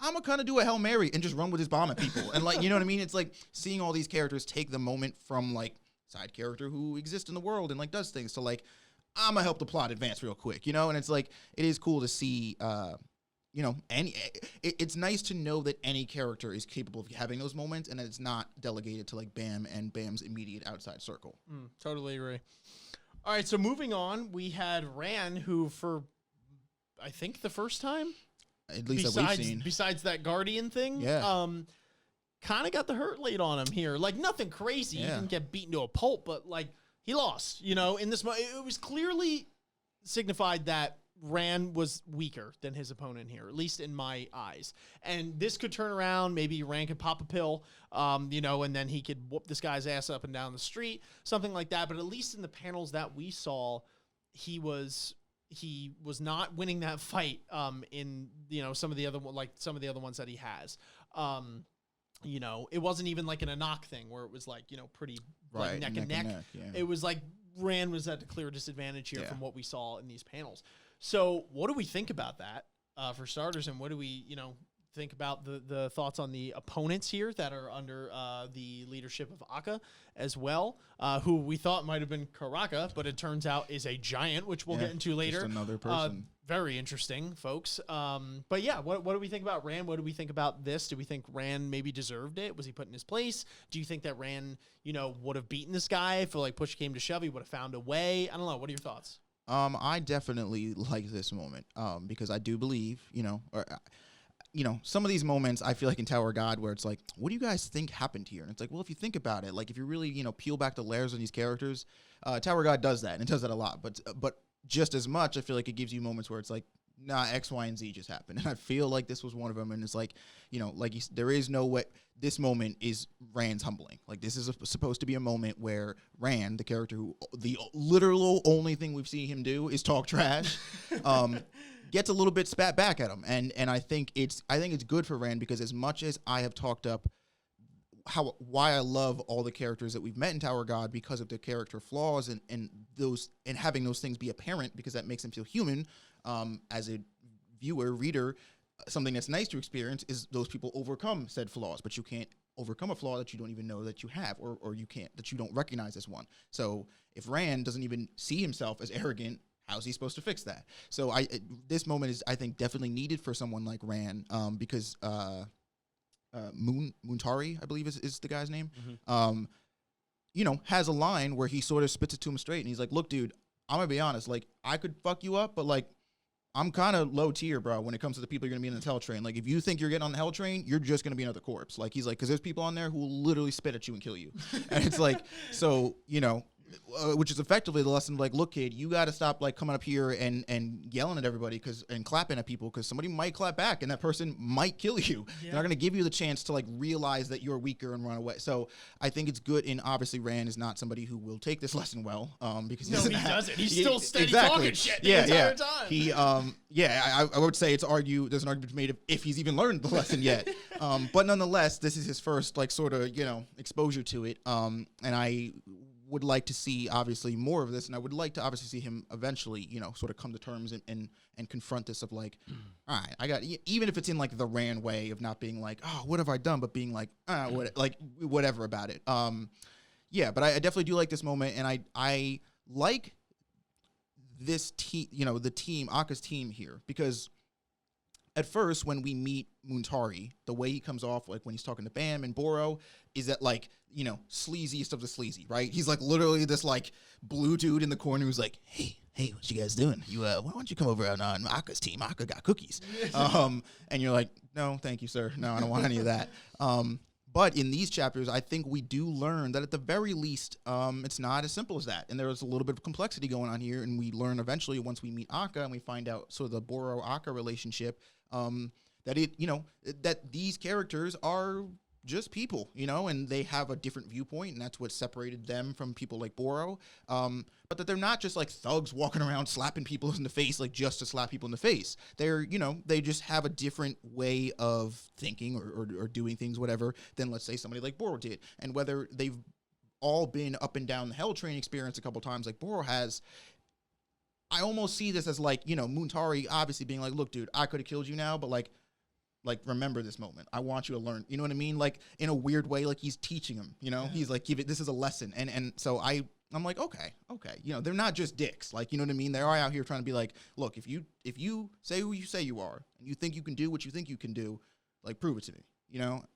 I'm gonna kind of do a Hail Mary and just run with his bomb at people. And like, you know what I mean? It's like seeing all these characters take the moment from like side character who exists in the world and like does things to like, I'm gonna help the plot advance real quick, you know? And it's like, it is cool to see, you know, it's nice to know that any character is capable of having those moments and that it's not delegated to like Bam and Bam's immediate outside circle. Totally agree. All right, so moving on, we had Ran, who for, I think, the first time, at least that we've seen, besides that Guardian thing, kind of got the hurt laid on him here. Like, nothing crazy. He didn't get beaten to a pulp, but, like, he lost, you know, in this it was clearly signified that Ran was weaker than his opponent here, at least in my eyes. And this could turn around. Maybe Ran could pop a pill, you know, and then he could whoop this guy's ass up and down the street, something like that. But at least in the panels that we saw, he was not winning that fight in, you know, some of the other ones that he has. You know, it wasn't even like in a knock thing where it was like, you know, pretty like neck and neck. It was like Ran was at a clear disadvantage here from what we saw in these panels. So what do we think about that for starters? And what do we, you know, think about the thoughts on the opponents here that are under the leadership of Akka as well, who we thought might have been Karaka, but it turns out is a giant, which we'll get into later. Just another person. Very interesting, folks. But yeah, what do we think about Ran? What do we think about this? Do we think Ran maybe deserved it? Was he put in his place? Do you think that Ran, you know, would have beaten this guy if like push came to shove? He would have found a way? I don't know. What are your thoughts? I definitely like this moment because I do believe, some of these moments I feel like in Tower of God where it's like, what do you guys think happened here? And it's like, well, if you think about it, like if you really, peel back the layers of these characters, Tower of God does that, and it does that a lot. But just as much, I feel like it gives you moments where it's like, nah, X, Y, and Z just happened. And I feel like this was one of them. And it's like, there is no way. This moment is Rand's humbling. Like, this is supposed to be a moment where Rand, the character who the literal only thing we've seen him do is talk trash, gets a little bit spat back at him. And I think it's good for Rand because as much as I have talked up why I love all the characters that we've met in Tower of God because of their character flaws and having those things be apparent because that makes them feel human. As a viewer, reader, something that's nice to experience is those people overcome said flaws, but you can't overcome a flaw that you don't even know that you have, or you can't, that you don't recognize as one. So if Rand doesn't even see himself as arrogant, how's he supposed to fix that? So this moment is, I think, definitely needed for someone like Rand, because Muntari, I believe is the guy's name, has a line where he sort of spits it to him straight, and he's like, look, dude, I'm gonna be honest, like, I could fuck you up, but like, I'm kind of low tier, bro, when it comes to the people you're going to be in the hell train. Like, if you think you're getting on the hell train, you're just going to be another corpse. Like, he's like, because there's people on there who will literally spit at you and kill you. And it's like, so, which is effectively the lesson of like, look, kid, you got to stop like coming up here and yelling at everybody and clapping at people because somebody might clap back and that person might kill you. Yeah. They're not going to give you the chance to like realize that you're weaker and run away. So I think it's good. And obviously Rand is not somebody who will take this lesson well, because he doesn't. He's still steady talking shit the entire time. He, I would say there's an argument to be made if he's even learned the lesson yet. But nonetheless, this is his first like sort of, exposure to it. And I would like to see obviously more of this, and I would like to obviously see him eventually, sort of come to terms and confront this of like, all right, I got, even if it's in like the Rand way of not being like, oh, what have I done, but being like, whatever about it. But I definitely do like this moment, and I like this team, the team, Akka's team here, because at first when we meet Muntari, the way he comes off, like when he's talking to Bam and Boro, is that like, sleaziest of the sleazy, right? He's like literally this like blue dude in the corner who's like, hey, what you guys doing? Why don't you come over on Akka's team? Akka got cookies. And you're like, no, thank you, sir. No, I don't want any of that. But in these chapters, I think we do learn that at the very least, it's not as simple as that. And there's a little bit of complexity going on here. And we learn eventually once we meet Akka and we find out sort of the Boro-Akka relationship, that that these characters are just people, and they have a different viewpoint, and that's what separated them from people like Boro. But that they're not just like thugs walking around slapping people in the face, like just to slap people in the face. They're, they just have a different way of thinking or doing things, whatever, than let's say somebody like Boro did. And whether they've all been up and down the hell train experience a couple times like Boro has, I almost see this as like, Muntari obviously being like, look, dude, I could have killed you now, but like remember this moment. I want you to learn. You know what I mean? Like in a weird way, like he's teaching him. He's like, this is a lesson. And so I'm like, okay. They're not just dicks. Like, you know what I mean? They are out here trying to be like, look, if you say who you say you are, and you think you can do what you think you can do, like prove it to me.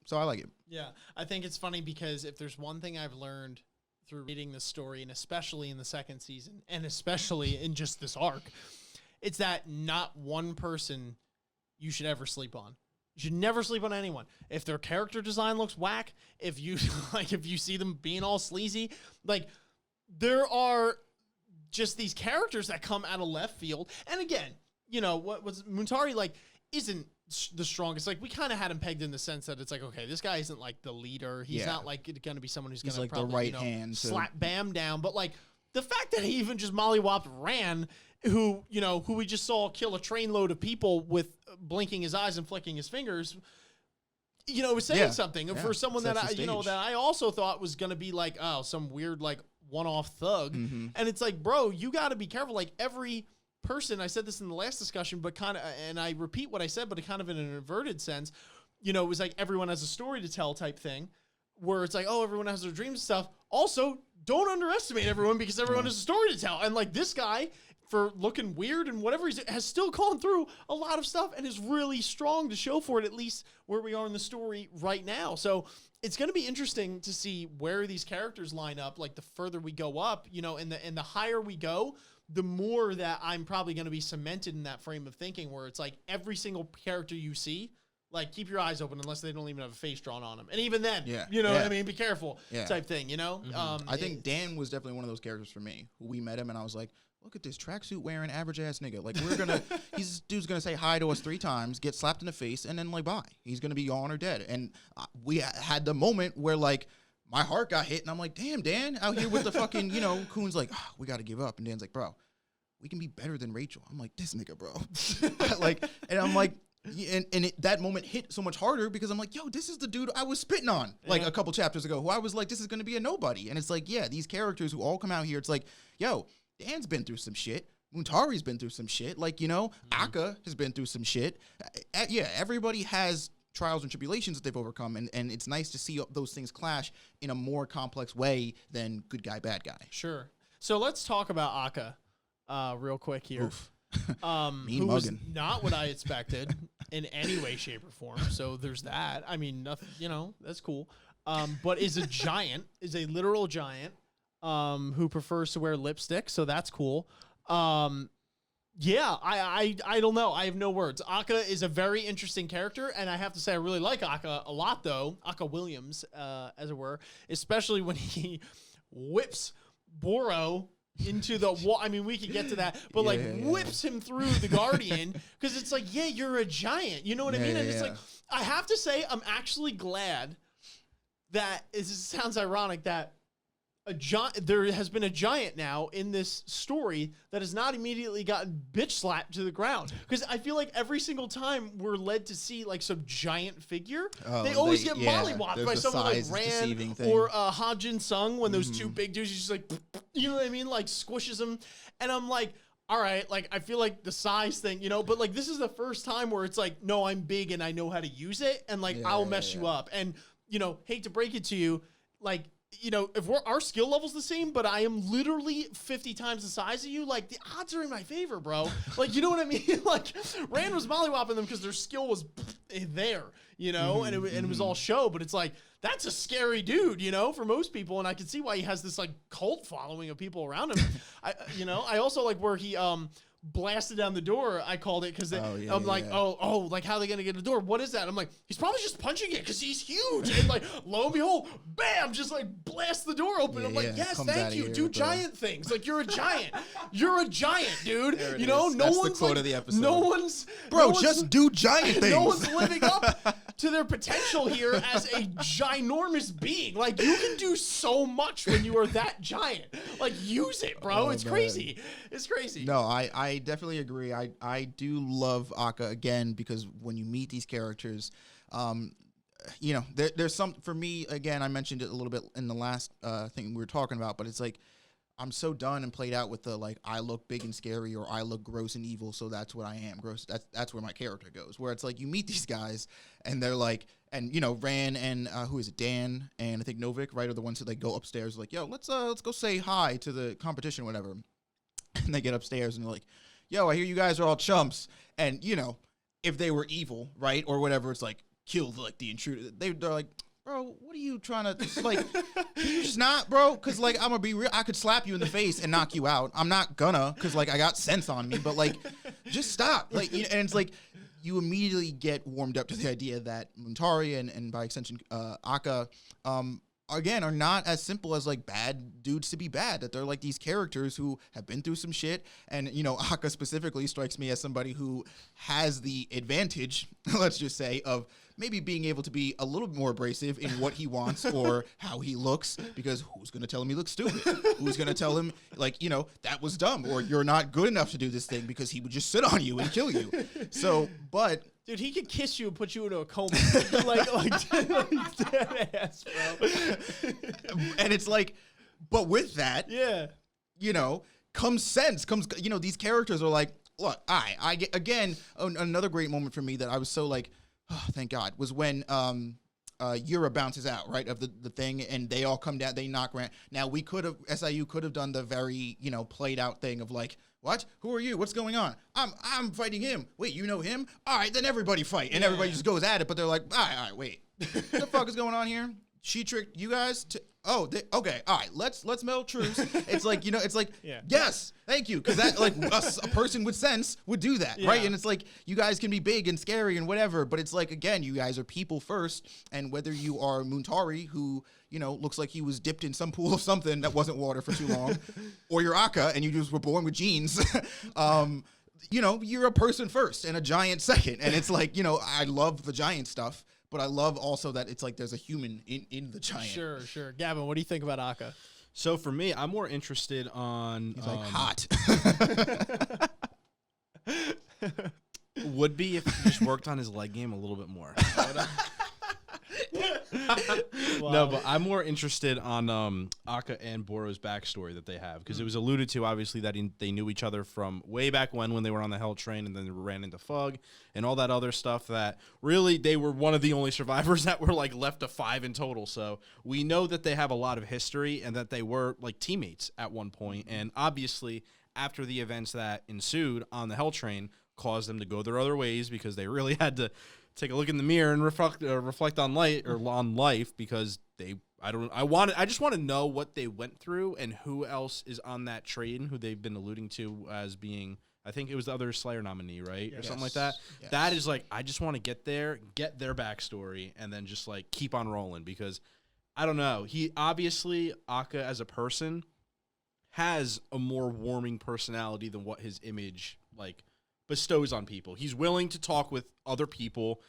So I like it. Yeah, I think it's funny because if there's one thing I've learned through reading this story, and especially in the second season, and especially in just this arc, it's that not one person you should ever sleep on. You should never sleep on anyone. If their character design looks whack, if you see them being all sleazy, like there are just these characters that come out of left field. And again, what was Muntari like isn't the strongest. Like we kind of had him pegged in the sense that it's like, okay, this guy isn't like the leader. He's not like going to be someone who's going to like probably the right hand slap Bam down. But like the fact that he even just mollywopped Rand, who we just saw kill a trainload of people with blinking his eyes and flicking his fingers, was saying something for someone that I also thought was going to be like, oh, some weird, like one-off thug. Mm-hmm. And it's like, bro, you got to be careful. Like every person, I said this in the last discussion, but kind of, and I repeat what I said, but kind of in an inverted sense, it was like everyone has a story to tell type thing where it's like, oh, everyone has their dreams and stuff. Also, don't underestimate everyone because everyone has a story to tell. And like this guy, for looking weird and whatever, has still gone through a lot of stuff and is really strong to show for it, at least where we are in the story right now. So it's going to be interesting to see where these characters line up. Like the further we go up, and the higher we go, the more that I'm probably going to be cemented in that frame of thinking where it's like every single character you see, like keep your eyes open unless they don't even have a face drawn on them. And even then, you know what I mean? Be careful type thing, you know? I think Dan was definitely one of those characters for me. We met him and I was like, look at this tracksuit wearing average ass nigga. Like dude's gonna say hi to us 3 times, get slapped in the face, and then like bye. He's gonna be gone or dead. And we had the moment where like my heart got hit, and I'm like, damn, Dan, out here with the fucking, you know, Coon's like, we got to give up. And Dan's like, bro, we can be better than Rachel. I'm like, this nigga, bro. And I'm like, that moment hit so much harder because I'm like, yo, this is the dude I was spitting on like a couple chapters ago, who I was like, this is going to be a nobody. And it's like, yeah, these characters who all come out here, it's like, yo, Dan's been through some shit. Muntari's been through some shit. Like, you know, Akka has been through some shit. Yeah, everybody has trials and tribulations that they've overcome, and it's nice to see those things clash in a more complex way than good guy, bad guy. Sure. So let's talk about Akka real quick here. Who was not what I expected in any way, shape, or form. So there's that. I mean, nothing, you know, that's cool. But is a giant, is a literal giant who prefers to wear lipstick. So that's cool. Yeah, I don't know. I have no words. Akka is a very interesting character, and I have to say I really like Akka a lot, though. Akka Williams, as it were, especially when he whips Boro into the wall. I mean, we could get to that, but whips him through the Guardian because it's like, yeah, you're a giant. You know what I mean? And it's like, I have to say, I'm actually glad that it sounds ironic that there has been a giant now in this story that has not immediately gotten bitch slapped to the ground. Because I feel like every single time we're led to see like some giant figure, they always get mollywopped by someone like Ran or Ha Jin Sung when those two big dudes just like, you know what I mean? Like squishes them. And I'm like, all right, like I feel like the size thing, you know, but like this is the first time where it's like, no, I'm big and I know how to use it. And like, I'll mess you up. And, you know, hate to break it to you, like, you know, if our skill level's the same, but I am literally 50 times the size of you, like the odds are in my favor, bro. Like, you know what I mean? Like Rand was mollywopping them because their skill was there, you know, and it was all show, but it's like, that's a scary dude, you know, for most people. And I can see why he has this like cult following of people around him. I also like where he, blasted down the door, I called it, because I'm like, like how are they gonna get the door? What is that? I'm like, he's probably just punching it because he's huge. And like, lo and behold, bam, just like blast the door open. I'm like, yes, thank you. Do giant things. Like you're a giant. You're a giant, dude. You know, no one's the quote of the episode. Just do giant things. No one's living up to their potential here as a ginormous being. Like you can do so much when you are that giant. Like use it, bro. It's crazy. It's crazy. No, I definitely agree. I do love Akka again because when you meet these characters, you know, there's some, for me, again, I mentioned it a little bit in the last thing we were talking about, but it's like, I'm so done and played out with the, like, I look big and scary or I look gross and evil, so that's what I am. Gross. That's where my character goes. Where it's like, you meet these guys and they're like, and, you know, Ran and, who is it, Dan and I think Novik, right, are the ones that, like, go upstairs like, yo, let's go say hi to the competition or whatever. And they get upstairs and they're like, yo, I hear you guys are all chumps. And, you know, if they were evil, right, or whatever, it's like, kill, like, the intruder. They're like, bro, what are you trying to, like, can you just not, bro? Because, like, I'm going to be real. I could slap you in the face and knock you out. I'm not gonna, because, like, I got sense on me. But, like, just stop. Like, you know, and it's like, you immediately get warmed up to the idea that Muntari and by extension, Akka, again, are not as simple as like bad dudes to be bad, that they're like these characters who have been through some shit. And, you know, Akka specifically strikes me as somebody who has the advantage, let's just say, of maybe being able to be a little more abrasive in what he wants or how he looks, because who's going to tell him he looks stupid? Who's going to tell him, like, you know, that was dumb, or you're not good enough to do this thing, because he would just sit on you and kill you. So, but... Dude, he could kiss you and put you into a coma. like dead ass, bro. And it's like, but with that, yeah, you know, comes sense. You know, these characters are like, look, I get, again, another great moment for me that I was so like, oh, thank God, was when Yura bounces out, right, of the thing, and they all come down, they knock Rand. Now, SIU could have done the very, you know, played out thing of like, what? Who are you? What's going on? I'm fighting him. Wait, you know him? All right, then everybody fight. And everybody just goes at it, but they're like, all right, wait. What the fuck is going on here? she tricked you guys to. Oh, okay, all right. Let's meld truce. It's like it's like Yeah. yes, thank you, because that like a person with sense would do that, right? Yeah. And it's like you guys can be big and scary and whatever, but it's like again, you guys are people first, and whether you are Muntari, who looks like he was dipped in some pool of something that wasn't water for too long, or you're Akka and you just were born with genes. You're a person first and a giant second, and it's like I love the giant stuff. But I love also that it's like there's a human in the giant. Sure. Gavin, what do you think about Akka? So for me, I'm more interested on He's like hot. would be if he just worked on his leg game a little bit more. No, but I'm more interested on Akka and Boro's backstory that they have, because it was alluded to obviously that they knew each other from way back when they were on the Hell Train, and then they ran into Fug and all that other stuff. That really they were one of the only survivors that were like left to 5 in total. So we know that they have a lot of history and that they were like teammates at one point, and obviously after the events that ensued on the Hell Train caused them to go their other ways, because they really had to take a look in the mirror and reflect on life, because I just want to know what they went through and who else is on that train who they've been alluding to as being, I think it was the other Slayer nominee, right? Or something like that. Yes. That is like, I just want to get there, get their backstory, and then just like keep on rolling, because I don't know. He obviously, Akka as a person has a more warming personality than what his image like bestows on people. He's willing to talk with other people,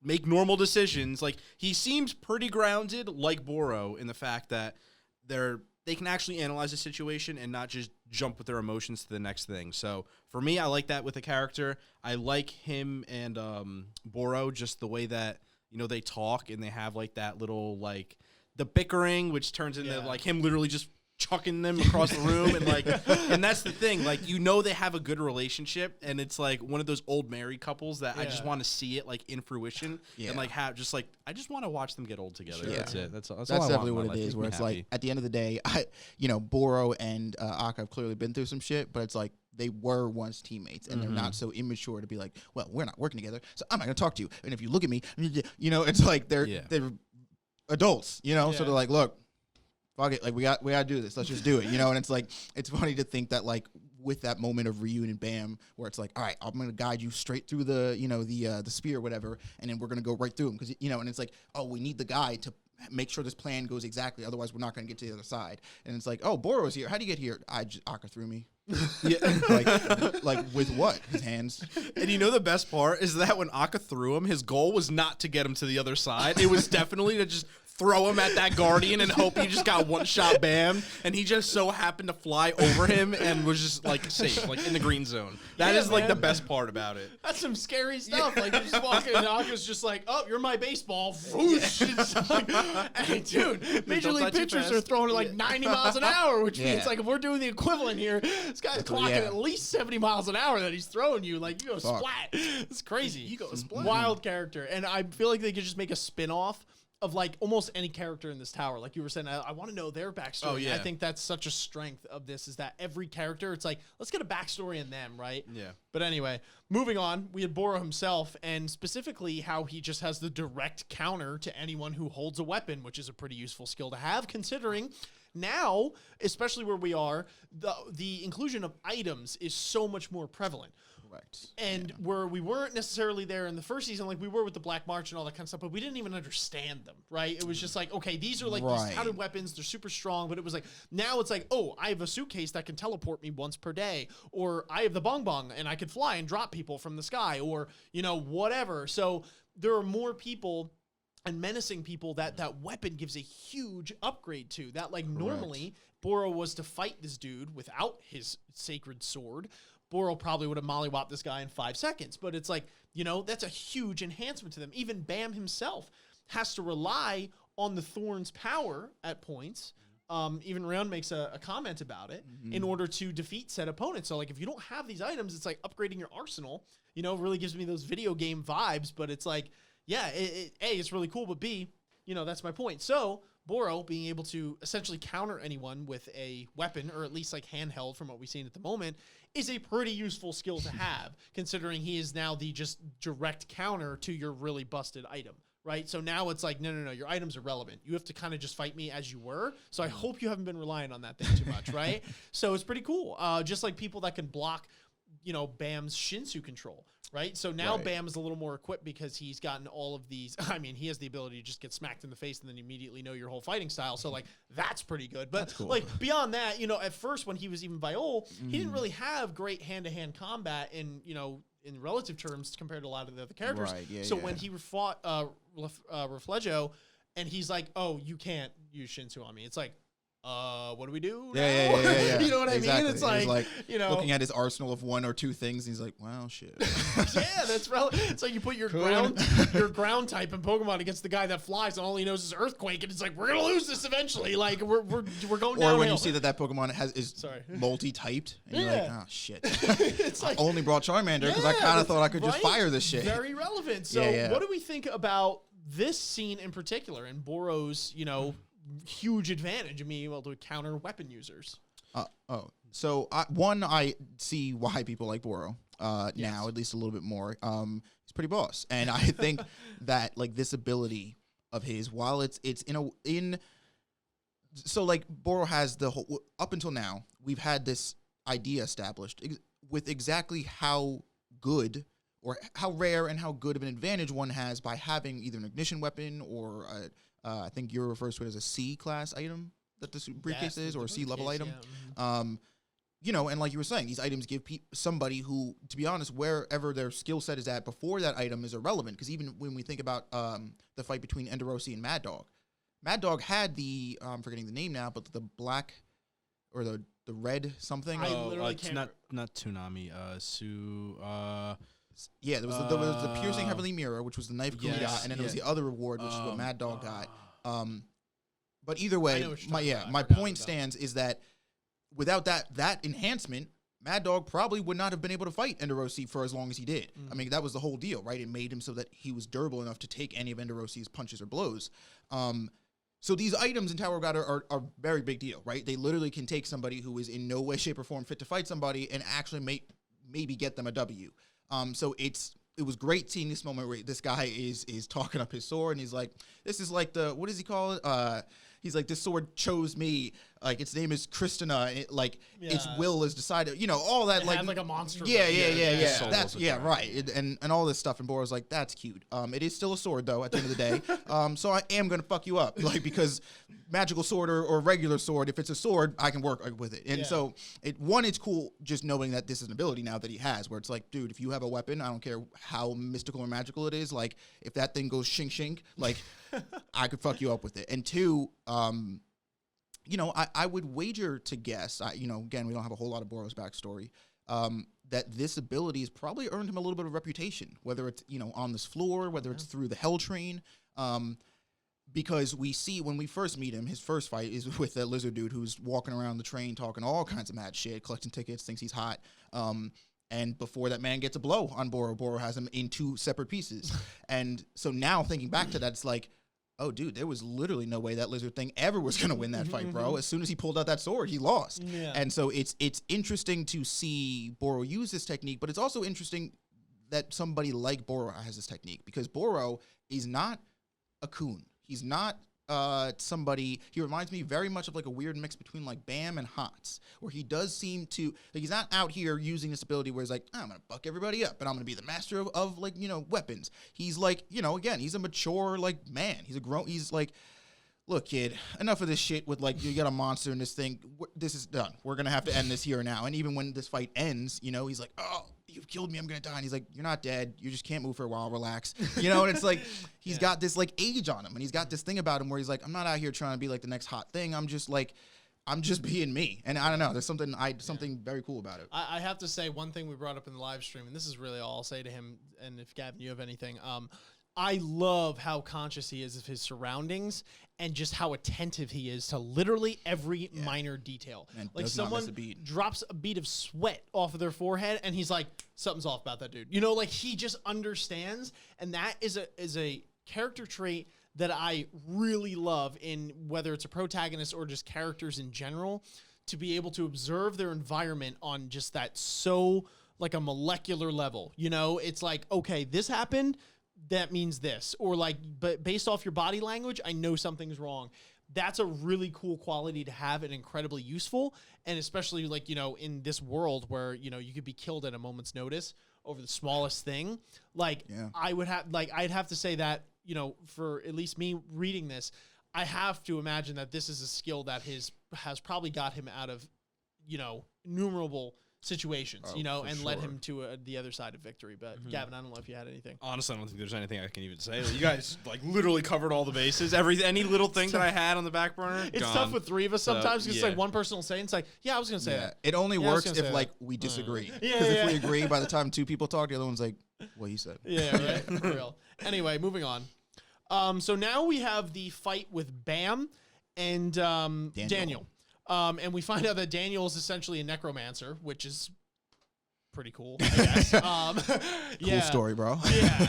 make normal decisions. Like, he seems pretty grounded, like Boro, in the fact that they can actually analyze a situation and not just jump with their emotions to the next thing. So for me, I like that with the character. I like him and Boro, just the way that they talk, and they have like that little like the bickering, which turns into like him literally just chucking them across the room, and like, and that's the thing, like, they have a good relationship, and it's like one of those old married couples that I just want to see it like in fruition, and like have just like I just want to watch them get old together. Sure. That's it. That's all Definitely I want what it is. Where it's happy. like at the end of the day, Boro and Akka have clearly been through some shit, but it's like they were once teammates, and they're not so immature to be like, well, we're not working together, so I'm not gonna talk to you. And if you look at me, it's like they're adults, so they're like, look. Fuck it, like we got to do this. Let's just do it, And it's like it's funny to think that like with that moment of reunion, bam, where it's like, all right, I'm gonna guide you straight through the the spear or whatever, and then we're gonna go right through them because and it's like, oh, we need the guy to make sure this plan goes exactly, otherwise we're not gonna get to the other side. And it's like, oh, Boro's here. How do you get here? Akka threw me. like with what? His hands. And the best part is that when Akka threw him, his goal was not to get him to the other side. It was definitely to just throw him at that Guardian and hope he just got one shot bam, and he just so happened to fly over him and was just like safe, like in the green zone. That is like the best part about it. That's some scary stuff. Like, you're just walking and Akka's just like, oh, you're my baseball. Whoosh. It's like, hey, dude, Major League pitchers are throwing like 90 miles an hour, which means like if we're doing the equivalent here, this guy's clocking at least 70 miles an hour that he's throwing you. Like, you go splat. It's crazy. You go splat. Wild character. And I feel like they could just make a spin-off of like almost any character in this tower. Like you were saying, I want to know their backstory. Oh, yeah. I think that's such a strength of this, is that every character, it's like, let's get a backstory in them, right? Yeah. But anyway, moving on, we had Boro himself, and specifically how he just has the direct counter to anyone who holds a weapon, which is a pretty useful skill to have, considering now, especially where we are, the inclusion of items is so much more prevalent. Correct. And where we weren't necessarily there in the first season, like we were with the Black March and all that kind of stuff, but we didn't even understand them, right? It was just like, okay, these are like these touted weapons, they're super strong, but it was like, now it's like, oh, I have a suitcase that can teleport me once per day, or I have the bong bong and I could fly and drop people from the sky, or, whatever. So there are more people and menacing people that weapon gives a huge upgrade to. That like normally Boro was to fight this dude without his sacred sword, Boro probably would have mollywopped this guy in 5 seconds. But it's like, that's a huge enhancement to them. Even Bam himself has to rely on the Thorn's power at points. Even Round makes a comment about it in order to defeat said opponents. So like, if you don't have these items, it's like upgrading your arsenal, really gives me those video game vibes. But it's like, yeah, A, it's really cool, but B, that's my point. So Boro being able to essentially counter anyone with a weapon, or at least like handheld from what we've seen at the moment, is a pretty useful skill to have, considering he is now the just direct counter to your really busted item, right? So now it's like, no, your items are relevant. You have to kind of just fight me as you were. So I hope you haven't been relying on that thing too much, right? So it's pretty cool. Just like people that can block, Bam's Shinsu control, right? So now Bam is a little more equipped because he's gotten all of these. I mean, he has the ability to just get smacked in the face and then immediately know your whole fighting style. So like that's pretty good. But cool. like beyond that, at first when he was even Viol, he didn't really have great hand-to-hand combat in relative terms compared to a lot of the other characters. Right, yeah, so yeah. when he fought Reflejo, and he's like, "Oh, you can't use Shinsu on me," it's like, what do we do now? Yeah. You know what exactly. I mean? It's He's like, looking at his arsenal of 1 or 2 things, and he's like, well, shit. yeah, that's relevant. It's like you put your ground type in Pokemon against the guy that flies, and all he knows is Earthquake, and it's like, we're gonna lose this eventually. Like we're going downhill. Or when you see that Pokemon is multi-typed, and you're like, oh shit. It's like, I only brought Charmander because I kind of thought I could just fire this shit. Very relevant. So what do we think about this scene in particular and Boro's, huge advantage of being able to counter weapon users? So I see why people like Boro now, at least a little bit more. He's pretty boss, and I think that like this ability of his, while it's so like Boro has the whole, up until now we've had this idea established with exactly how good or how rare and how good of an advantage one has by having either an ignition weapon or I think you refers to it as a C class item that the briefcase is, or a C level item. Yeah. And like you were saying, these items give somebody who, to be honest, wherever their skill set is at before that item is irrelevant. Because even when we think about the fight between Enderosi and Mad Dog had the, I'm forgetting the name now, but the black or the red something. It's not Toonami. Yeah, there was the piercing heavenly mirror, which was the knife Kuya, and then there was the other reward, which is what Mad Dog got. But either way, my point stands is that without that enhancement, Mad Dog probably would not have been able to fight Enderosi for as long as he did. I mean, that was the whole deal, right? It made him so that he was durable enough to take any of Enderosi's punches or blows. So these items in Tower of God are a very big deal, right? They literally can take somebody who is in no way, shape, or form fit to fight somebody and actually maybe get them a W. So it was great seeing this moment where this guy is talking up his sword, and he's like, this is like what does he call it? He's like, this sword chose me. Like, its name is Christina. Its will is decided. All that. Like a monster. Yeah. That's right. And all this stuff. And Boro's like, that's cute. It is still a sword though. At the end of the day. So I am gonna fuck you up, because magical sword or regular sword. If it's a sword, I can work with it. And so it's cool just knowing that this is an ability now that he has, where it's like, dude, if you have a weapon, I don't care how mystical or magical it is. Like, if that thing goes shink shink, like, I could fuck you up with it. And 2, I would wager to guess, again, we don't have a whole lot of Boro's backstory, that this ability has probably earned him a little bit of reputation, whether it's, on this floor, whether it's through the Hell Train, because we see when we first meet him, his first fight is with that lizard dude who's walking around the train talking all kinds of mad shit, collecting tickets, thinks he's hot. And before that man gets a blow on Boro has him in 2 separate pieces. And so now thinking back to that, it's like, oh, dude, there was literally no way that lizard thing ever was going to win that fight, bro. As soon as he pulled out that sword, he lost. Yeah. And so it's interesting to see Boro use this technique, but it's also interesting that somebody like Boro has this technique, because Boro is not a coon. He's not somebody, he reminds me very much of like a weird mix between like Bam and Hots, where he does seem to, like, he's not out here using this ability where he's like, I'm gonna buck everybody up and I'm gonna be the master of like, weapons. He's like, again, he's a mature like man. He's like, look, kid, enough of this shit with like, you got a monster in this thing. This is done. We're gonna have to end this here now. And even when this fight ends, he's like, oh, you've killed me, I'm gonna die. And he's like, you're not dead, you just can't move for a while, relax. And it's like, he's got this like age on him, and he's got this thing about him where he's like, I'm not out here trying to be like the next hot thing, I'm just being me. And I don't know, there's something very cool about it. I have to say one thing we brought up in the live stream, and this is really all I'll say to him, and if Gavin, you have anything, I love how conscious he is of his surroundings and just how attentive he is to literally every minor detail. And like, does not miss someone a beat. drops a bead of sweat off of their forehead and he's like, something's off about that dude. Like, he just understands, and that is a character trait that I really love in whether it's a protagonist or just characters in general, to be able to observe their environment on just that, so like a molecular level. It's like, okay, this happened, that means this, or like, but based off your body language, I know something's wrong. That's a really cool quality to have and incredibly useful. And especially like, you know, in this world where, you know, you could be killed at a moment's notice over the smallest thing. Like I'd have to say that, you know, for at least me reading this, I have to imagine that this is a skill that has probably got him out of, you know, innumerable situations, you know, and led him to the other side of victory. But Gavin, I don't know if you had anything. Honestly, I don't think there's anything I can even say. You guys like literally covered all the bases. Any little thing that I had on the back burner. It's gone. tough with three of us sometimes because it's like one person will say, and it's like, yeah, I was gonna say that. It only works if like we disagree. Because if we agree, by the time two people talk, the other one's like, "What you said?" Yeah, right. For real. Anyway, moving on. So now we have the fight with Bam and Daniel. And we find out that Daniel is essentially a necromancer, which is pretty cool, I guess. Cool story, bro. Yeah,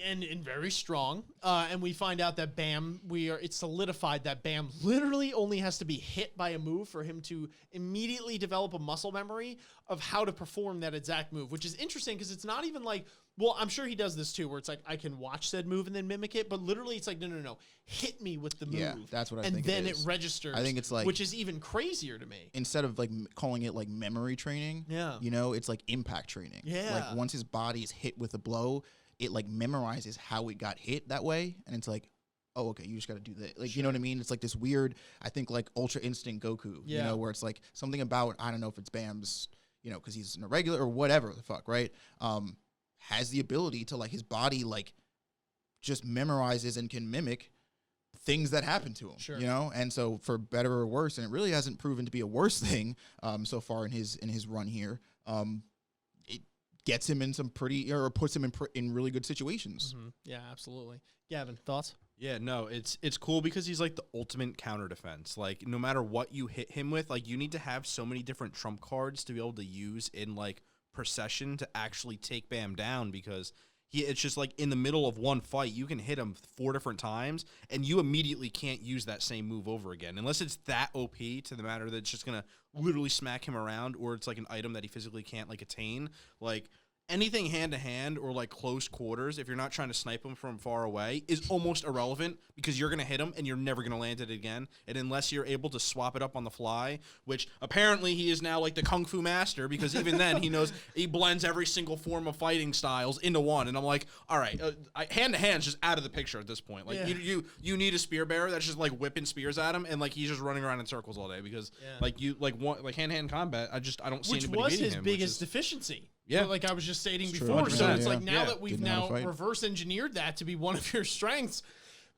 and very strong. And we find out that Bam, it's solidified that Bam literally only has to be hit by a move for him to immediately develop a muscle memory of how to perform that exact move, which is interesting because it's not even like, well, I'm sure he does this too, where it's like, I can watch said move and then mimic it, but literally it's like, no. Hit me with the move. Yeah, that's what I think and then it is. it registers. I think it's like, which is even crazier to me. Instead of like calling it like memory training, you know, it's like impact training. Yeah. Like once his body is hit with a blow, it like memorizes how it got hit that way. And it's like, oh, okay, you just got to do that. Like, you know what I mean? It's like this weird, I think like Ultra Instinct Goku, you know, where it's like something about, I don't know if it's Bam's, you know, because he's an irregular or whatever the fuck, right? Has the ability to like his body like just memorizes and can mimic things that happen to him, you know? And so for better or worse, and it really hasn't proven to be a worse thing so far in his run here, it gets him in some puts him in really good situations. Yeah, absolutely. Gavin, thoughts? Yeah, no, it's cool because he's like the ultimate counter defense. Like no matter what you hit him with, like you need to have so many different trump cards to be able to use in like procession to actually take Bam down, because it's just like in the middle of one fight, you can hit him 4 different times and you immediately can't use that same move over again unless it's that OP to the matter that it's just going to literally smack him around, or it's like an item that he physically can't like attain. Like anything hand to hand or like close quarters, if you're not trying to snipe him from far away, is almost irrelevant because you're going to hit him and you're never going to land it again. And unless you're able to swap it up on the fly, which apparently he is now like the Kung Fu master, because even then he blends every single form of fighting styles into one. And I'm like, all right, hand to hand is just out of the picture at this point. Like you need a spear bearer that's just like whipping spears at him, and like he's just running around in circles all day because like hand to hand combat, I don't see anybody beating him. Which was his biggest deficiency. Yeah, like I was just stating it's before. True. So it's yeah. like now that we've now reverse engineered that to be one of your strengths,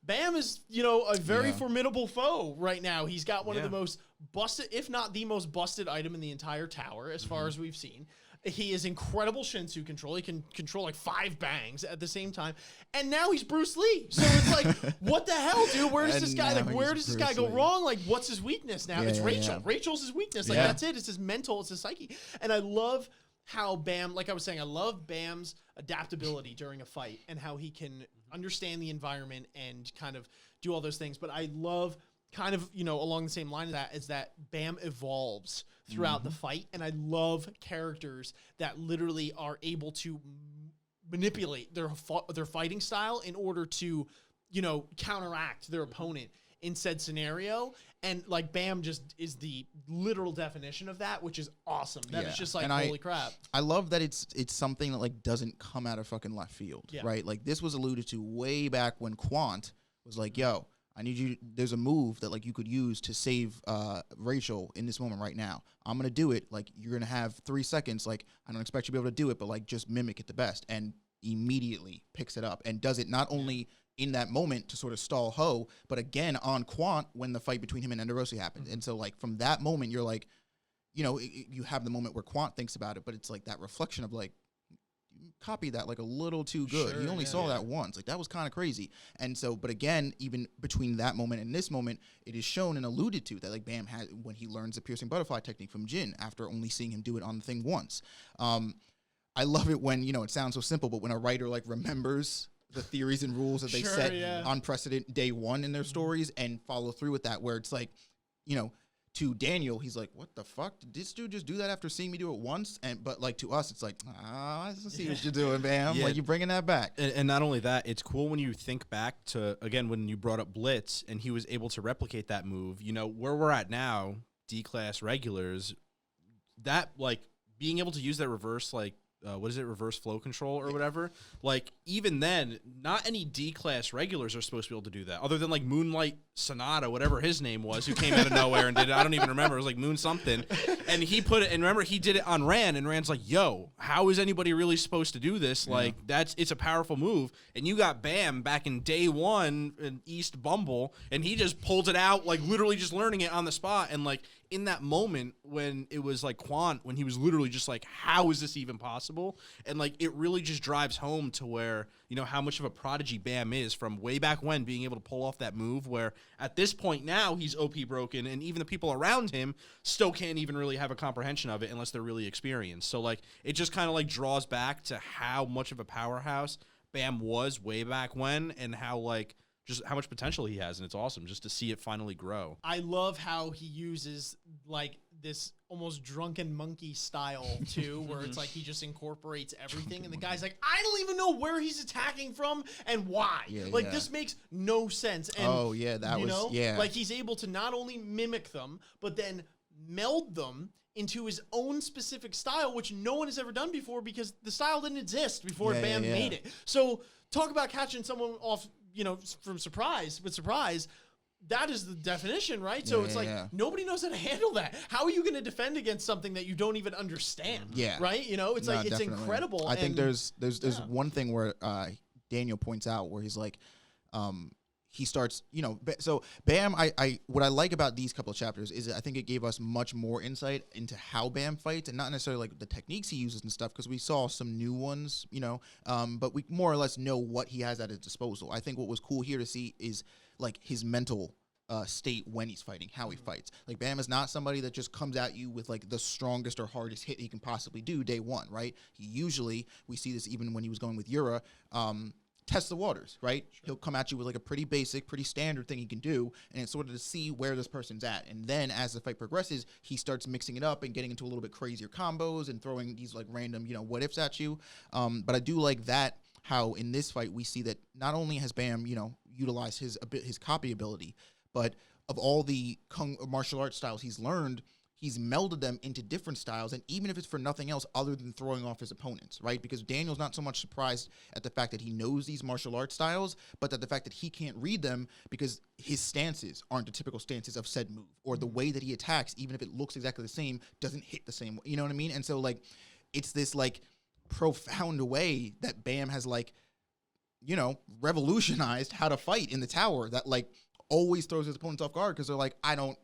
Bam is, you know, a very formidable foe right now. He's got one of the most busted, if not the most busted item in the entire tower, as far as we've seen. He is incredible Shinsu control. He can control like 5 bangs at the same time. And now he's Bruce Lee. So it's like, what the hell, dude? Where does this guy, like, where does this guy go wrong? Like, what's his weakness now? It's Rachel. Rachel's his weakness. Like, that's it. It's his mental. It's his psyche. And I love how Bam, like I was saying, I love Bam's adaptability during a fight and how he can understand the environment and kind of do all those things. But I love kind of, you know, along the same line of that is that Bam evolves throughout the fight. And I love characters that literally are able to manipulate their fighting style in order to, you know, counteract their opponent in said scenario. And like Bam just is the literal definition of that, which is awesome. That is just like, holy crap. I love that it's something that like doesn't come out of fucking left field, right? Like this was alluded to way back when Quant was like, yo, I need you. There's a move that like you could use to save Rachel in this moment right now. I'm going to do it. Like you're going to have 3 seconds. Like I don't expect you to be able to do it, but like just mimic it the best, and immediately picks it up and does it not only in that moment to sort of stall Ho, but again on Quant when the fight between him and Enderosi happened. And so like from that moment, you're like, you know, you have the moment where Quant thinks about it, but it's like that reflection of like, you copied that like a little too good. Sure, you only saw that once. Like that was kind of crazy. And so, but again, even between that moment and this moment, it is shown and alluded to that like Bam had when he learns the piercing butterfly technique from Jin after only seeing him do it on the thing once. I love it when, you know, it sounds so simple, but when a writer like remembers the theories and rules that they set on precedent day one in their stories and follow through with that, where it's like, you know, to Daniel, he's like, "What the fuck? Did this dude just do that after seeing me do it once?" But like to us, it's like, I see what you're doing, Bam. Yeah. Like you're bringing that back. And not only that, it's cool when you think back to, again, when you brought up Blitz and he was able to replicate that move. You know, where we're at now, D-class regulars, that, like, being able to use that reverse, like, what is it, reverse flow control or whatever? Like, even then, not any D-class regulars are supposed to be able to do that, other than, like, Moonlight Sonata, whatever his name was, who came out of nowhere and did it. I don't even remember. It was, like, Moon something. And he put it, and remember, he did it on Ran, and Ran's like, yo, how is anybody really supposed to do this? Like, it's a powerful move. And you got Bam back in day one in East Bumble, and he just pulled it out, like, literally just learning it on the spot. And, like, in that moment when it was like Quant, when he was literally just like, how is this even possible? And like, it really just drives home to where, you know, how much of a prodigy Bam is from way back when, being able to pull off that move where at this point now he's OP broken, and even the people around him still can't even really have a comprehension of it unless they're really experienced. So like, it just kind of like draws back to how much of a powerhouse Bam was way back when, and how like, just how much potential he has, and it's awesome just to see it finally grow. I love how he uses like this almost drunken monkey style too, where it's like he just incorporates everything, and the guy's like, I don't even know where he's attacking from and why. This makes no sense. And, that you was know, like he's able to not only mimic them, but then meld them into his own specific style, which no one has ever done before because the style didn't exist before Bam made it. So talk about catching someone off, you know, from surprise, that is the definition, right? So it's like nobody knows how to handle that. How are you going to defend against something that you don't even understand? Yeah. Right? You know, it's like, it's incredible. I think there's one thing where Daniel points out where he's like, he starts, you know, so Bam, what I like about these couple of chapters is I think it gave us much more insight into how Bam fights, and not necessarily like the techniques he uses and stuff, because we saw some new ones, you know, but we more or less know what he has at his disposal. I think what was cool here to see is like his mental state when he's fighting, how he fights. Like Bam is not somebody that just comes at you with like the strongest or hardest hit he can possibly do day one, right? He usually, we see this even when he was going with Yura, test the waters, right? Sure. He'll come at you with like a pretty basic, pretty standard thing he can do, and it's sort of to see where this person's at. And then as the fight progresses, he starts mixing it up and getting into a little bit crazier combos and throwing these like random, you know, what ifs at you. But I do like that, how in this fight we see that not only has Bam, you know, utilized his copy ability, but of all the martial arts styles he's learned, he's melded them into different styles, and even if it's for nothing else other than throwing off his opponents, right? Because Daniel's not so much surprised at the fact that he knows these martial arts styles, but that the fact that he can't read them because his stances aren't the typical stances of said move, or the way that he attacks, even if it looks exactly the same, doesn't hit the same way. You know what I mean? And so, like, it's this, like, profound way that Bam has, like, you know, revolutionized how to fight in the tower that, like, always throws his opponents off guard because they're like, I don't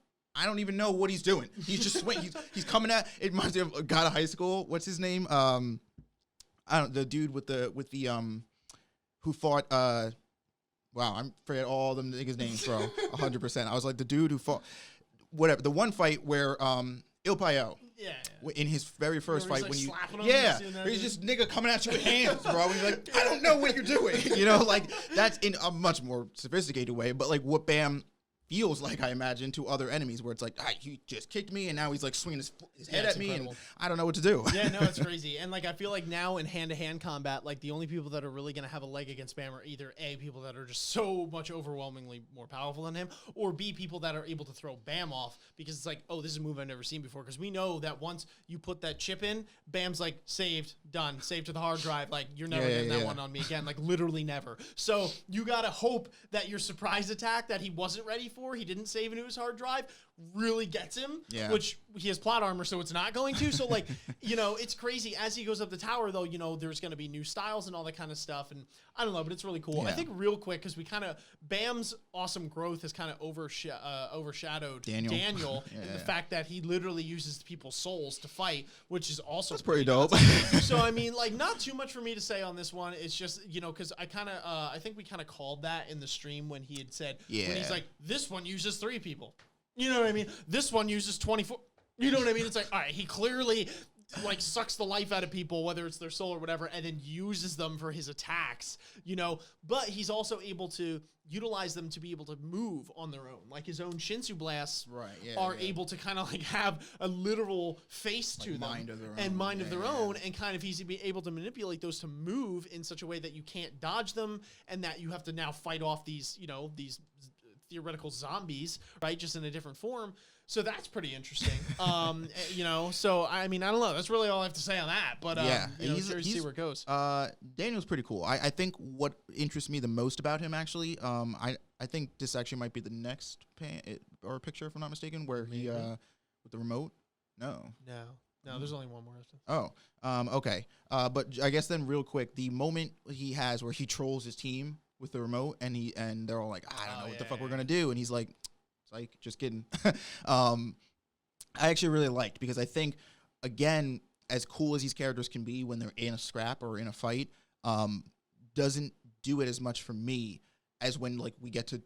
even know what he's doing. He's just swinging. He's coming at. It reminds me of a guy at high school. What's his name? I don't. The dude with the who fought. Wow, I forget all them niggas' names, bro. 100%. I was like the dude who fought. Whatever. The one fight where Il Payo. Yeah. In his very first fight, like when he's just nigga coming at you with hands, bro. And you're like, I don't know what you're doing. You know, like that's in a much more sophisticated way. But like what Bam feels like, I imagine, to other enemies, where it's like, he just kicked me, and now he's like swinging his head at me, incredible. And I don't know what to do. Yeah, no, it's crazy. And like, I feel like now in hand-to-hand combat, like the only people that are really going to have a leg against Bam are either A, people that are just so much overwhelmingly more powerful than him, or B, people that are able to throw Bam off, because it's like, oh, this is a move I've never seen before. Because we know that once you put that chip in, Bam's like, saved, done, saved to the hard drive. Like, you're never getting that one on me again. Like, literally never. So you got to hope that your surprise attack that he wasn't ready for, he didn't save into his hard drive, really gets him, which he has plot armor, so it's not going to. So, like, you know, it's crazy. As he goes up the tower, though, you know, there's going to be new styles and all that kind of stuff. And I don't know, but it's really cool. I think real quick, because we kind of, Bam's awesome growth has kind of overshadowed Daniel and the fact that he literally uses people's souls to fight, which is also pretty dope. So, I mean, like, not too much for me to say on this one. It's just, you know, because I think we kind of called that in the stream when he had said, when he's like, this one uses 3 people. You know what I mean? This one uses 24. You know what I mean? It's like, all right, he clearly like sucks the life out of people, whether it's their soul or whatever, and then uses them for his attacks, you know, but he's also able to utilize them to be able to move on their own. Like his own Shinsu blasts are able to kind of like have a literal face to them mind of their and own. mind of their own, and kind of he's able to manipulate those to move in such a way that you can't dodge them, and that you have to now fight off these, you know, these theoretical zombies, right? Just in a different form. So that's pretty interesting. You know, so I mean, I don't know. That's really all I have to say on that. But you know, curious to see where it goes. Daniel's pretty cool. I think what interests me the most about him, actually, I think this actually might be the next or picture, if I'm not mistaken, where he with the remote. No, there's only one more after. Oh, okay. But I guess then, real quick, the moment he has where he trolls his team with the remote, and they're all like, I don't know what the fuck we're gonna do, and he's like, like, just kidding. I actually really liked, because I think, again, as cool as these characters can be when they're in a scrap or in a fight, doesn't do it as much for me as when we get to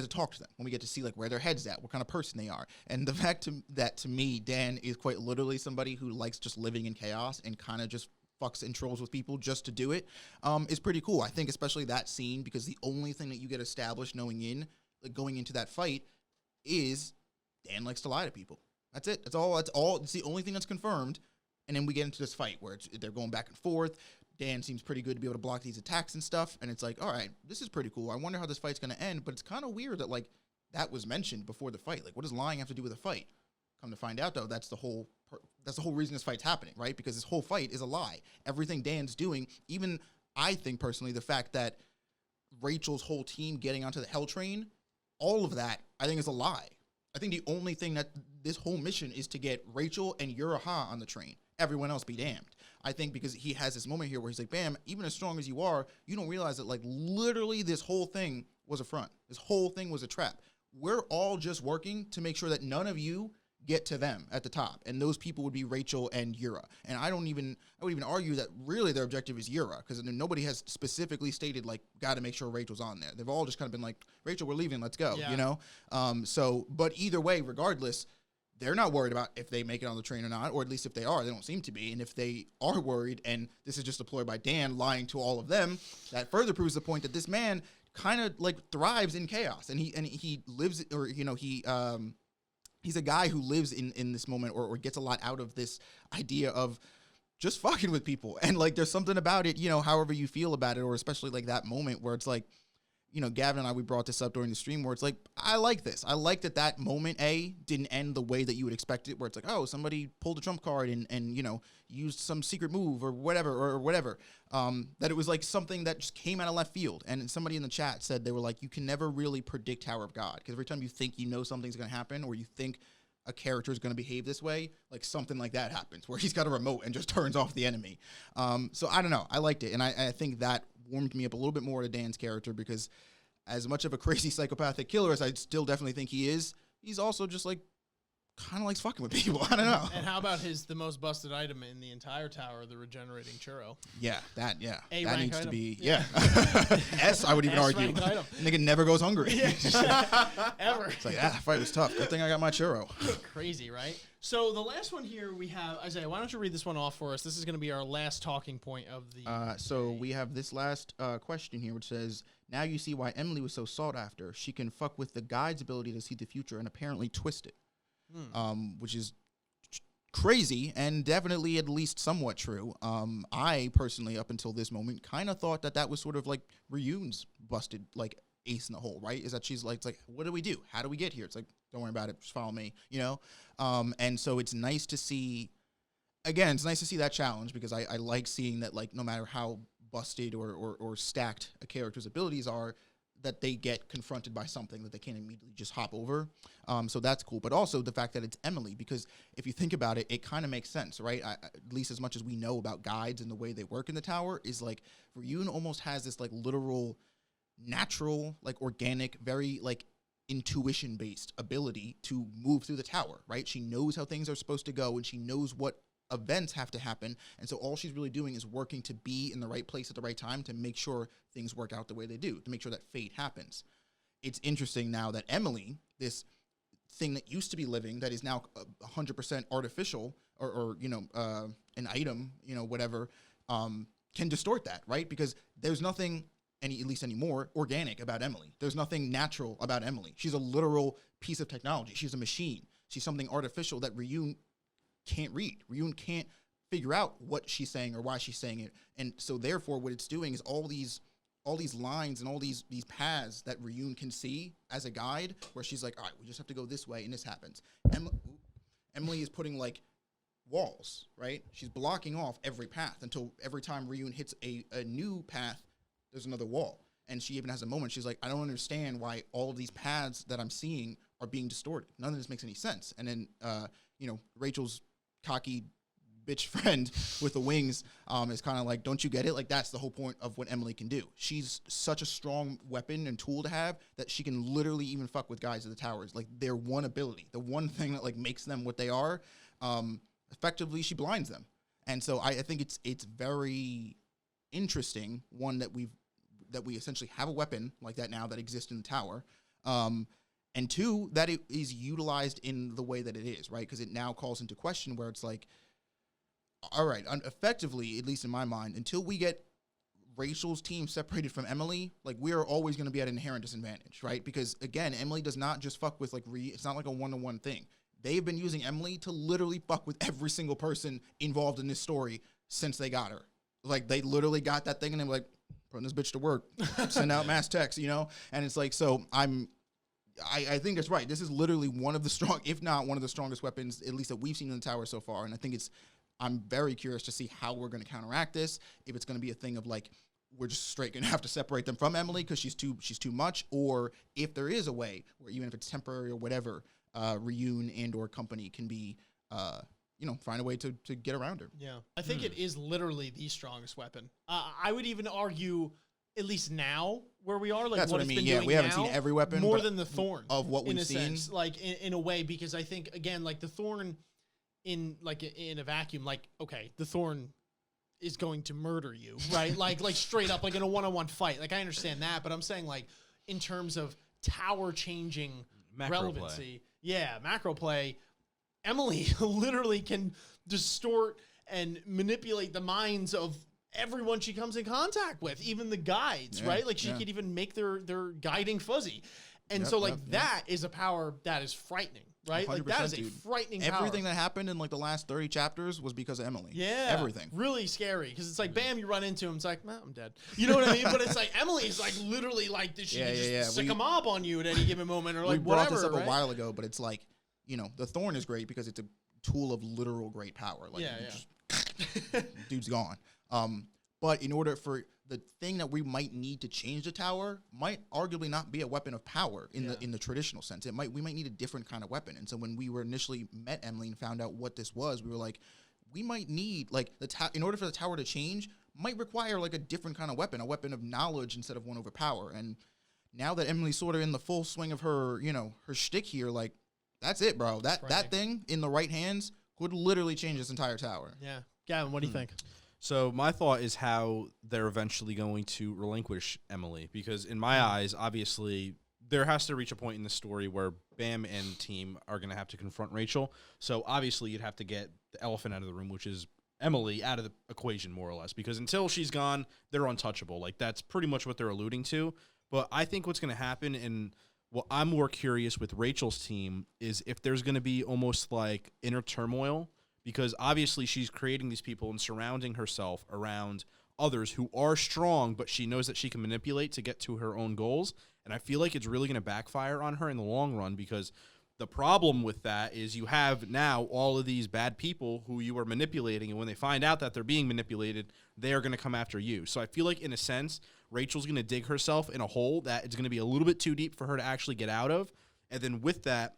talk to them, when we get to see like where their head's at, what kind of person they are. And the fact that to me, Dan is quite literally somebody who likes just living in chaos and kind of just fucks and trolls with people just to do it, is pretty cool. I think especially that scene, because the only thing that you get established going into that fight is Dan likes to lie to people. That's it. That's all. It's the only thing that's confirmed. And then we get into this fight where they're going back and forth. Dan seems pretty good to be able to block these attacks and stuff. And it's like, all right, this is pretty cool. I wonder how this fight's going to end. But it's kind of weird that that was mentioned before the fight. Like, what does lying have to do with a fight? Come to find out, though, that's the whole reason this fight's happening, right? Because this whole fight is a lie. Everything Dan's doing, even I think personally, the fact that Rachel's whole team getting onto the Hell Train, all of that, I think, is a lie. I think the only thing that this whole mission is to get Rachel and Uraha on the train. Everyone else be damned. I think because he has this moment here where he's like, bam, even as strong as you are, you don't realize that, like, literally this whole thing was a front. This whole thing was a trap. We're all just working to make sure that none of you get to them at the top. And those people would be Rachel and Yura. And I would even argue that really their objective is Yura, because nobody has specifically stated, like, got to make sure Rachel's on there. They've all just kind of been like, Rachel, we're leaving, let's go, you know? But either way, regardless, they're not worried about if they make it on the train or not, or at least if they are, they don't seem to be. And if they are worried, and this is just deployed by Dan lying to all of them, that further proves the point that this man kind of like thrives in chaos, and he lives, or, you know, he's a guy who lives in this moment, or gets a lot out of this idea of just fucking with people. And like, there's something about it, you know, however you feel about it, or especially like that moment where it's like, you know, Gavin and I, we brought this up during the stream, where it's like, I like this. I like that moment, didn't end the way that you would expect it, where it's like, oh, somebody pulled a trump card and you know, used some secret move or whatever. That it was like something that just came out of left field. And somebody in the chat said, they were like, you can never really predict Tower of God, because every time you think you know something's going to happen, or you think a character is going to behave this way, like something like that happens, where he's got a remote and just turns off the enemy. So I don't know. I liked it. And I think that warmed me up a little bit more to Dan's character, because as much of a crazy psychopathic killer as I still definitely think he is, he's also just like kind of likes fucking with people. I don't know. And how about the most busted item in the entire tower, the regenerating churro? Yeah, that A that rank needs item. to be S. I would even argue. Nigga never goes hungry. Ever. It's like, that fight was tough. Good thing I got my churro. Crazy, right? So the last one here we have, Isaiah, why don't you read this one off for us? This is going to be our last talking point of the So we have this last question here, which says, now you see why Emily was so sought after. She can fuck with the guide's ability to see the future and apparently twist it. Which is crazy and definitely at least somewhat true. I personally, up until this moment, kind of thought that was sort of like Ryun's busted like ace in the hole, right? Is that she's like, it's like, what do we do? How do we get here? It's like, don't worry about it, just follow me, you know? And so it's nice to see, again, it's nice to see that challenge, because I like seeing that, like, no matter how busted or stacked a character's abilities are, that they get confronted by something that they can't immediately just hop over. So that's cool. But also the fact that it's Emily, because if you think about it, it kind of makes sense, right? At least as much as we know about guides and the way they work in the tower, is like Ryun almost has this like literal, natural, like organic, very like intuition-based ability to move through the tower, right? She knows how things are supposed to go, and she knows what events have to happen, and so all she's really doing is working to be in the right place at the right time to make sure things work out the way they do, to make sure that fate happens. It's interesting now that Emily, this thing that used to be living, that is now 100% artificial, or an item, whatever, can distort that, right? Because there's nothing at least anymore organic about Emily. There's nothing natural about Emily. She's a literal piece of technology. She's a machine. She's something artificial that Ryun can't read. Ryun can't figure out what she's saying or why she's saying it. And so therefore what it's doing is all these lines and all these paths that Ryun can see as a guide, where she's like, all right, we just have to go this way and this happens. Emily is putting like walls, right? She's blocking off every path until every time Ryun hits a new path, there's another wall. And she even has a moment, she's like, I don't understand why all of these paths that I'm seeing are being distorted. None of this makes any sense. And then, Rachel's cocky bitch friend with the wings is kind of like, don't you get it? Like, that's the whole point of what Emily can do. She's such a strong weapon and tool to have that she can literally even fuck with guys at the towers. Like, their one ability, the one thing that like makes them what they are, effectively she blinds them. And so I think it's very interesting, one, that we essentially have a weapon like that now that exists in the tower, and two, that it is utilized in the way that it is, right? Because it now calls into question where it's like, all right, effectively, at least in my mind, until we get Rachel's team separated from Emily, like, we are always going to be at an inherent disadvantage, right? Because again, Emily does not just fuck with like it's not like a one-to-one thing. They've been using Emily to literally fuck with every single person involved in this story since they got her. Like, they literally got that thing and they're like, putting this bitch to work, send out mass texts, And it's like, so I think that's right. This is literally one of the strong, if not one of the strongest weapons, at least that we've seen in the tower so far. And I think I'm very curious to see how we're going to counteract this. If it's going to be a thing of like, we're just straight going to have to separate them from Emily because she's too much, or if there is a way where even if it's temporary or whatever, Ryun and or company can be, find a way to get around her. Yeah. I think it is literally the strongest weapon. I would even argue, at least now where we are, like, that's what I it's mean. been Yeah, doing we haven't now, seen every weapon more than the Thorn of what we've in a seen. sense, like in a way, because I think again, like the Thorn in a vacuum, like, okay, the Thorn is going to murder you, right? like straight up, like in a one-on-one fight. Like, I understand that, but I'm saying, like, in terms of tower changing relevancy, macro play, Emily literally can distort and manipulate the minds of everyone she comes in contact with, even the guides, right? Like, she could even make their guiding fuzzy. And that is a power that is frightening, right? Like, that is a frightening power. Everything that happened in like the last 30 chapters was because of Emily. Yeah. Everything. Really scary. Because it's like, bam, you run into him. It's like, well, I'm dead. You know what I mean? But it's like, Emily is like literally like, she can just sick a mob on you at any given moment, or like we brought whatever. this up right? a while ago, but it's like, the Thorn is great because it's a tool of literal great power. Like, dude's gone. But in order for the thing that we might need to change the tower might arguably not be a weapon of power in the traditional sense. We might need a different kind of weapon. And so when we were initially met Emily and found out what this was, we were like, we might need like in order for the tower to change, might require like a different kind of weapon, a weapon of knowledge instead of one over power. And now that Emily's sort of in the full swing of her, her shtick here, like, that's it, bro. That thing in the right hands could literally change this entire tower. Yeah. Gavin, what do you think? So my thought is how they're eventually going to relinquish Emily, because in my eyes, obviously, there has to reach a point in the story where Bam and team are going to have to confront Rachel. So obviously, you'd have to get the elephant out of the room, which is Emily, out of the equation, more or less, because until she's gone, they're untouchable. Like, that's pretty much what they're alluding to. But I think what's going to happen, and what I'm more curious with Rachel's team, is if there's going to be almost like inner turmoil, because obviously she's creating these people and surrounding herself around others who are strong, but she knows that she can manipulate to get to her own goals. And I feel like it's really going to backfire on her in the long run, because the problem with that is you have now all of these bad people who you are manipulating, and when they find out that they're being manipulated, they are going to come after you. So I feel like, in a sense, Rachel's going to dig herself in a hole that is going to be a little bit too deep for her to actually get out of. And then with that,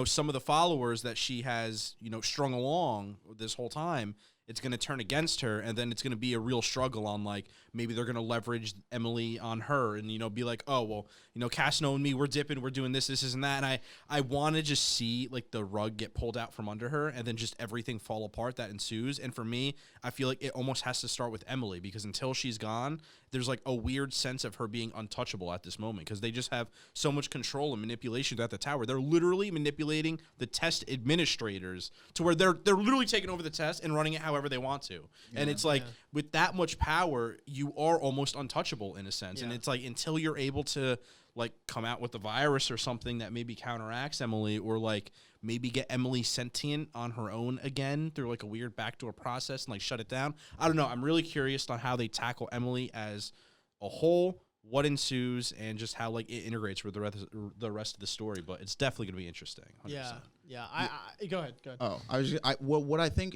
some of the followers that she has, strung along this whole time it's going to turn against her, and then it's going to be a real struggle on, like, maybe they're going to leverage Emily on her and, be like, oh, well, Cassino and me, we're dipping, we're doing this, and that, and I want to just see, like, the rug get pulled out from under her and then just everything fall apart that ensues. And for me, I feel like it almost has to start with Emily, because until she's gone, there's, like, a weird sense of her being untouchable at this moment, because they just have so much control and manipulation at the tower. They're literally manipulating the test administrators to where they're literally taking over the test and running it however they want to. And it's like, with that much power, you are almost untouchable in a sense. And it's like, until you're able to, like, come out with the virus or something that maybe counteracts Emily, or, like, maybe get Emily sentient on her own again through, like, a weird backdoor process and, like, shut it down. I don't know. I'm really curious on how they tackle Emily as a whole, what ensues, and just how, like, it integrates with the rest of the story. But it's definitely going to be interesting. 100%. Yeah. I go ahead. Oh,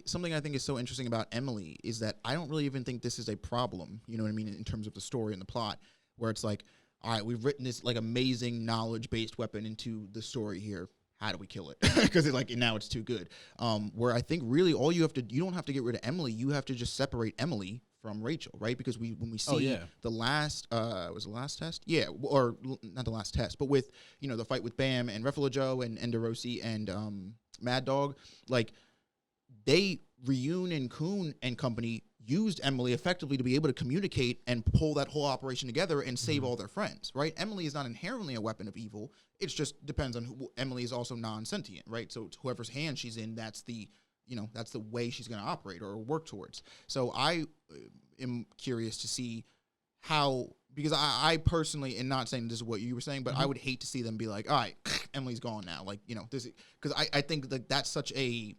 something I think is so interesting about Emily is that I don't really even think this is a problem, you know what I mean, in terms of the story and the plot, where it's like, all right, we've written this, like, amazing knowledge-based weapon into the story here. How do we kill it? Because now it's too good. Where I think really all you don't have to get rid of Emily. You have to just separate Emily from Rachel, right? Because when we see the last, was the last test? Yeah, or not the last test, but with, the fight with Bam and Refugio and Enderosi and Mad Dog, like, Ryun and Kun and company used Emily effectively to be able to communicate and pull that whole operation together and save all their friends, right? Emily is not inherently a weapon of evil. It just depends on who. Emily is also non-sentient, right? So whoever's hand she's in, that's the way she's going to operate or work towards. So I am curious to see how, because I personally, and not saying this is what you were saying, but I would hate to see them be like, all right, Emily's gone now. Like, this, because I think that that's such a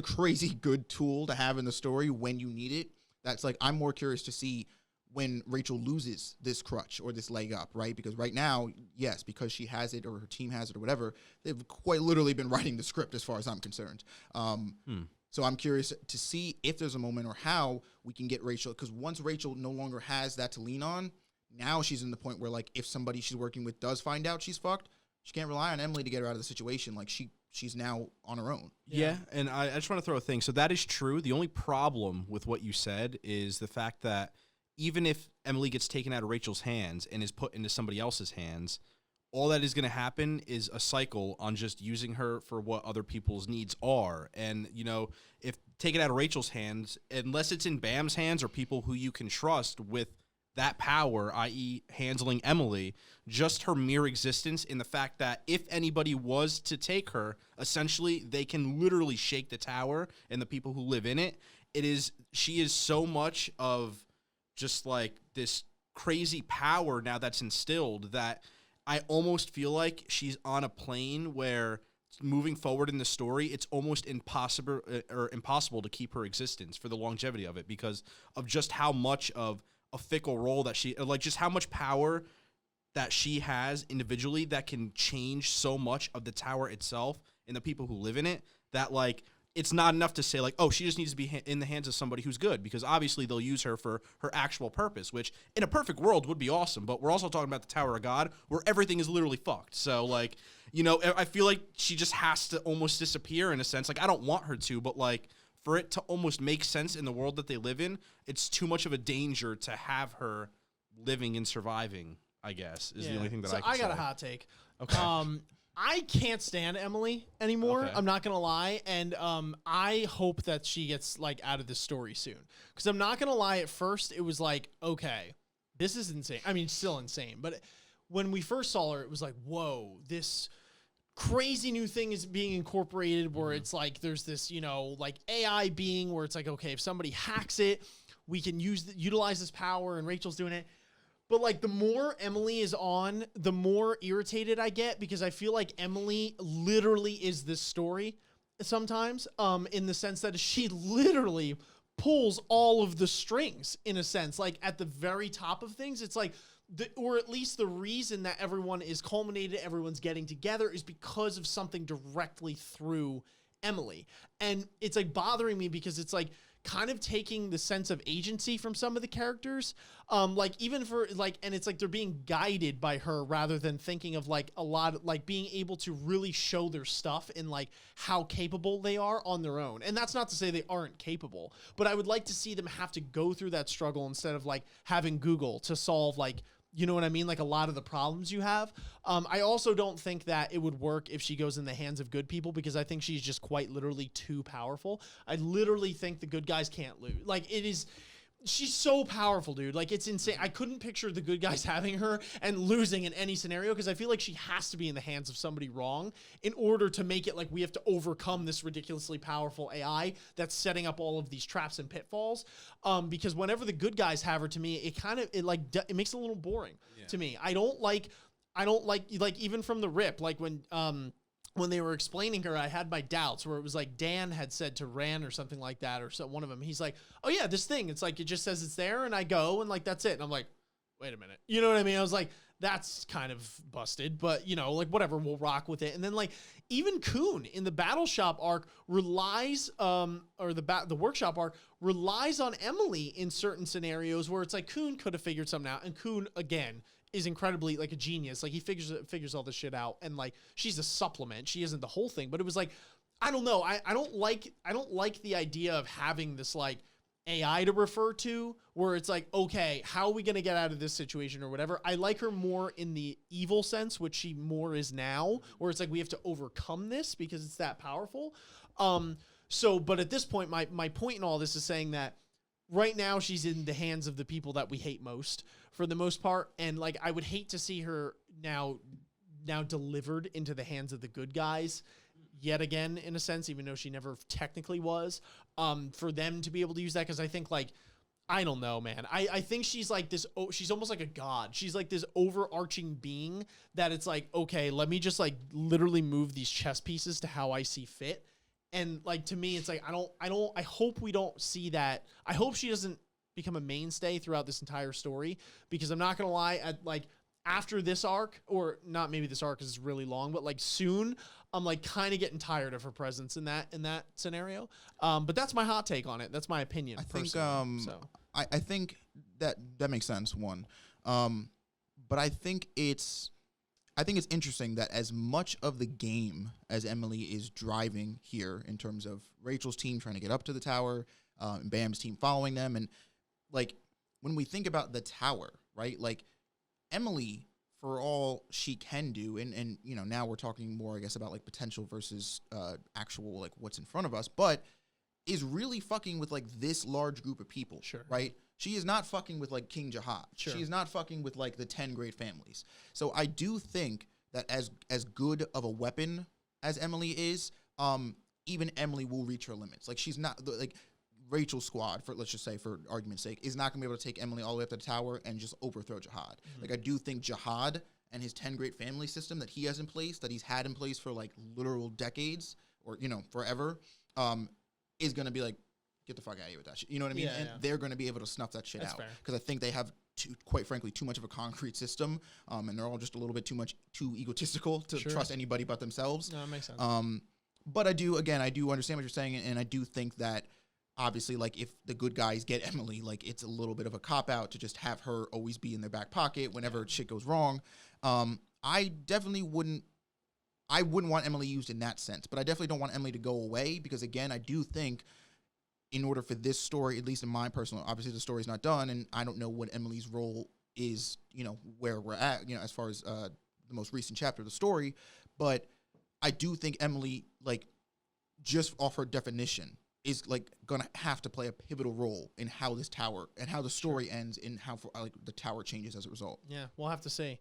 crazy good tool to have in the story when you need it. That's like, I'm more curious to see when Rachel loses this crutch or this leg up, right? Because right now, yes, because she has it or her team has it or whatever, they've quite literally been writing the script as far as I'm concerned. So I'm curious to see if there's a moment or how we can get Rachel, because once Rachel no longer has that to lean on, now she's in the point where, like, if somebody she's working with does find out she's fucked, she can't rely on Emily to get her out of the situation. Like, she's now on her own. Yeah, and I just want to throw a thing. So that is true. The only problem with what you said is the fact that even if Emily gets taken out of Rachel's hands and is put into somebody else's hands, all that is going to happen is a cycle on just using her for what other people's needs are. And, if taken out of Rachel's hands, unless it's in Bam's hands or people who you can trust with that power, i.e. handling Emily, just her mere existence in the fact that if anybody was to take her, essentially they can literally shake the tower and the people who live in it. She is so much of just, like, this crazy power now that's instilled that I almost feel like she's on a plane where moving forward in the story, it's almost impossible to keep her existence for the longevity of it, because of just how much of a fickle role that just how much power that she has individually that can change so much of the tower itself and the people who live in it, that, like, it's not enough to say, like, oh, she just needs to be in the hands of somebody who's good, because obviously they'll use her for her actual purpose, which in a perfect world would be awesome. But we're also talking about the Tower of God, where everything is literally fucked. So, like, I feel like she just has to almost disappear in a sense. Like, I don't want her to, but, like, for it to almost make sense in the world that they live in, it's too much of a danger to have her living and surviving, I guess, is the only thing that I can say. I got a hot take. Okay. I can't stand Emily anymore. Okay. I'm not gonna lie, and I hope that she gets, like, out of this story soon. Because I'm not gonna lie, at first it was like, okay, this is insane. I mean, still insane, but when we first saw her, it was like, whoa, this crazy new thing is being incorporated, where it's like there's this, like, AI being where it's like, okay, if somebody hacks it, we can utilize this power, and Rachel's doing it. But, like, the more Emily is on, the more irritated I get, because I feel like Emily literally is this story sometimes, in the sense that she literally pulls all of the strings, in a sense. Like, at the very top of things, it's like, or at least the reason that everyone is culminated, everyone's getting together, is because of something directly through Emily. And it's, like, bothering me, because it's like, kind of taking the sense of agency from some of the characters. Like even for like, and it's like they're being guided by her rather than thinking of like a lot of like being able to really show their stuff and like how capable they are on their own. And that's not to say they aren't capable, but I would like to see them have to go through that struggle instead of like having Google to solve like, you know what I mean? Like a lot of the problems you have. I also don't think that it would work if she goes in the hands of good people because I think she's just quite literally too powerful. I literally think the good guys can't lose. Like it is, she's so powerful, dude. Like it's insane. I couldn't picture the good guys having her and losing in any scenario because I feel like she has to be in the hands of somebody wrong in order to make it like we have to overcome this ridiculously powerful AI that's setting up all of these traps and pitfalls. Because whenever the good guys have her, to me, it makes it a little boring to me. I don't like even from the rip, like when they were explaining her, I had my doubts where it was like Dan had said to Ran or something like that, or so one of them, he's like, oh yeah, this thing, it's like, it just says it's there and I go and like, that's it. And I'm like, wait a minute. You know what I mean? I was like, that's kind of busted, but you know, like whatever, we'll rock with it. And then like even Kuhn in the Battle Shop arc relies, or the Workshop arc relies on Emily in certain scenarios where it's like Kuhn could have figured something out. And Kuhn, again, is incredibly like a genius. Like he figures all this shit out, and like she's a supplement. She isn't the whole thing. But it was like, I don't know. I don't like the idea of having this like AI to refer to where it's like, okay, how are we gonna get out of this situation or whatever? I like her more in the evil sense, which she more is now, where it's like we have to overcome this because it's that powerful. But at this point, my point in all this is saying that right now she's in the hands of the people that we hate most for the most part. And like, I would hate to see her now delivered into the hands of the good guys yet again, in a sense, even though she never technically was, for them to be able to use that. Cause I think like, I don't know, man. I think she's like this, she's almost like a god. She's like this overarching being that it's like, okay, let me just like literally move these chess pieces to how I see fit. And like, to me, it's like, I hope we don't see that. I hope she doesn't become a mainstay throughout this entire story, because I'm not going to lie, at like after this arc, or not maybe this arc because it's really long, but like soon, I'm like kind of getting tired of her presence in that scenario. But that's my hot take on it. That's my opinion. I think that makes sense. One, but I think it's interesting that as much of the game as Emily is driving here in terms of Rachel's team trying to get up to the tower, and Bam's team following them, and like when we think about the tower, right? Like Emily, for all she can do, and you know, now we're talking more, I guess, about like potential versus actual like what's in front of us, but is really fucking with like this large group of people, sure, right? She is not fucking with like King Jahad. Sure. She is not fucking with like the 10 great families. So I do think that as good of a weapon as Emily is, even Emily will reach her limits. Like she's not like Rachel's squad, for let's just say for argument's sake, is not gonna be able to take Emily all the way up to the tower and just overthrow Jahad. Mm-hmm. Like I do think Jahad and his 10 great family system that he has in place, that he's had in place for like literal decades or, you know, forever, is gonna be like, get the fuck out of here with that shit. You know what I mean? Yeah, and they're going to be able to snuff that shit That's out. fair. Because I think they have, quite frankly, too much of a concrete system. And they're all just a little bit too egotistical to Sure. trust anybody but themselves. No, that makes sense. But I do understand what you're saying. And I do think that, obviously, like, if the good guys get Emily, like, it's a little bit of a cop-out to just have her always be in their back pocket whenever shit goes wrong. I definitely wouldn't want Emily used in that sense. But I definitely don't want Emily to go away because, again, I do think in order for this story, at least in my personal, obviously the story's not done, and I don't know what Emily's role is, you know, where we're at, you know, as far as the most recent chapter of the story, but I do think Emily, like, just off her definition, is, like, gonna have to play a pivotal role in how this tower, and how the story ends, and how, like, the tower changes as a result. Yeah, we'll have to see.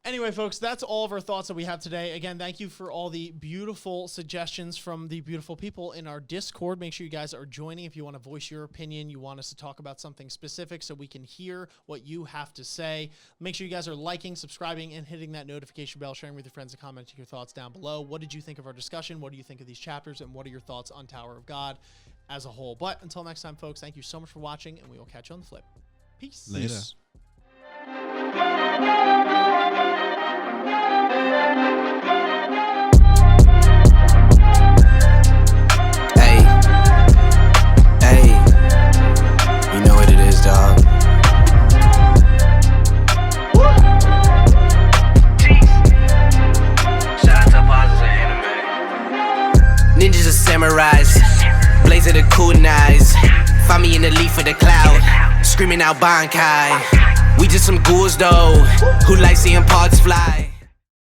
Anyway, folks, that's all of our thoughts that we have today. Again, thank you for all the beautiful suggestions from the beautiful people in our Discord. Make sure you guys are joining if you want to voice your opinion. You want us to talk about something specific so we can hear what you have to say. Make sure you guys are liking, subscribing, and hitting that notification bell, sharing with your friends, and commenting your thoughts down below. What did you think of our discussion? What do you think of these chapters? And what are your thoughts on Tower of God as a whole? But until next time, folks, thank you so much for watching, and we will catch you on the flip. Peace. Later. Peace. Hey, hey. find me in the leaf of the cloud, screaming out Bankai. We just some ghouls though, who like seeing parts fly.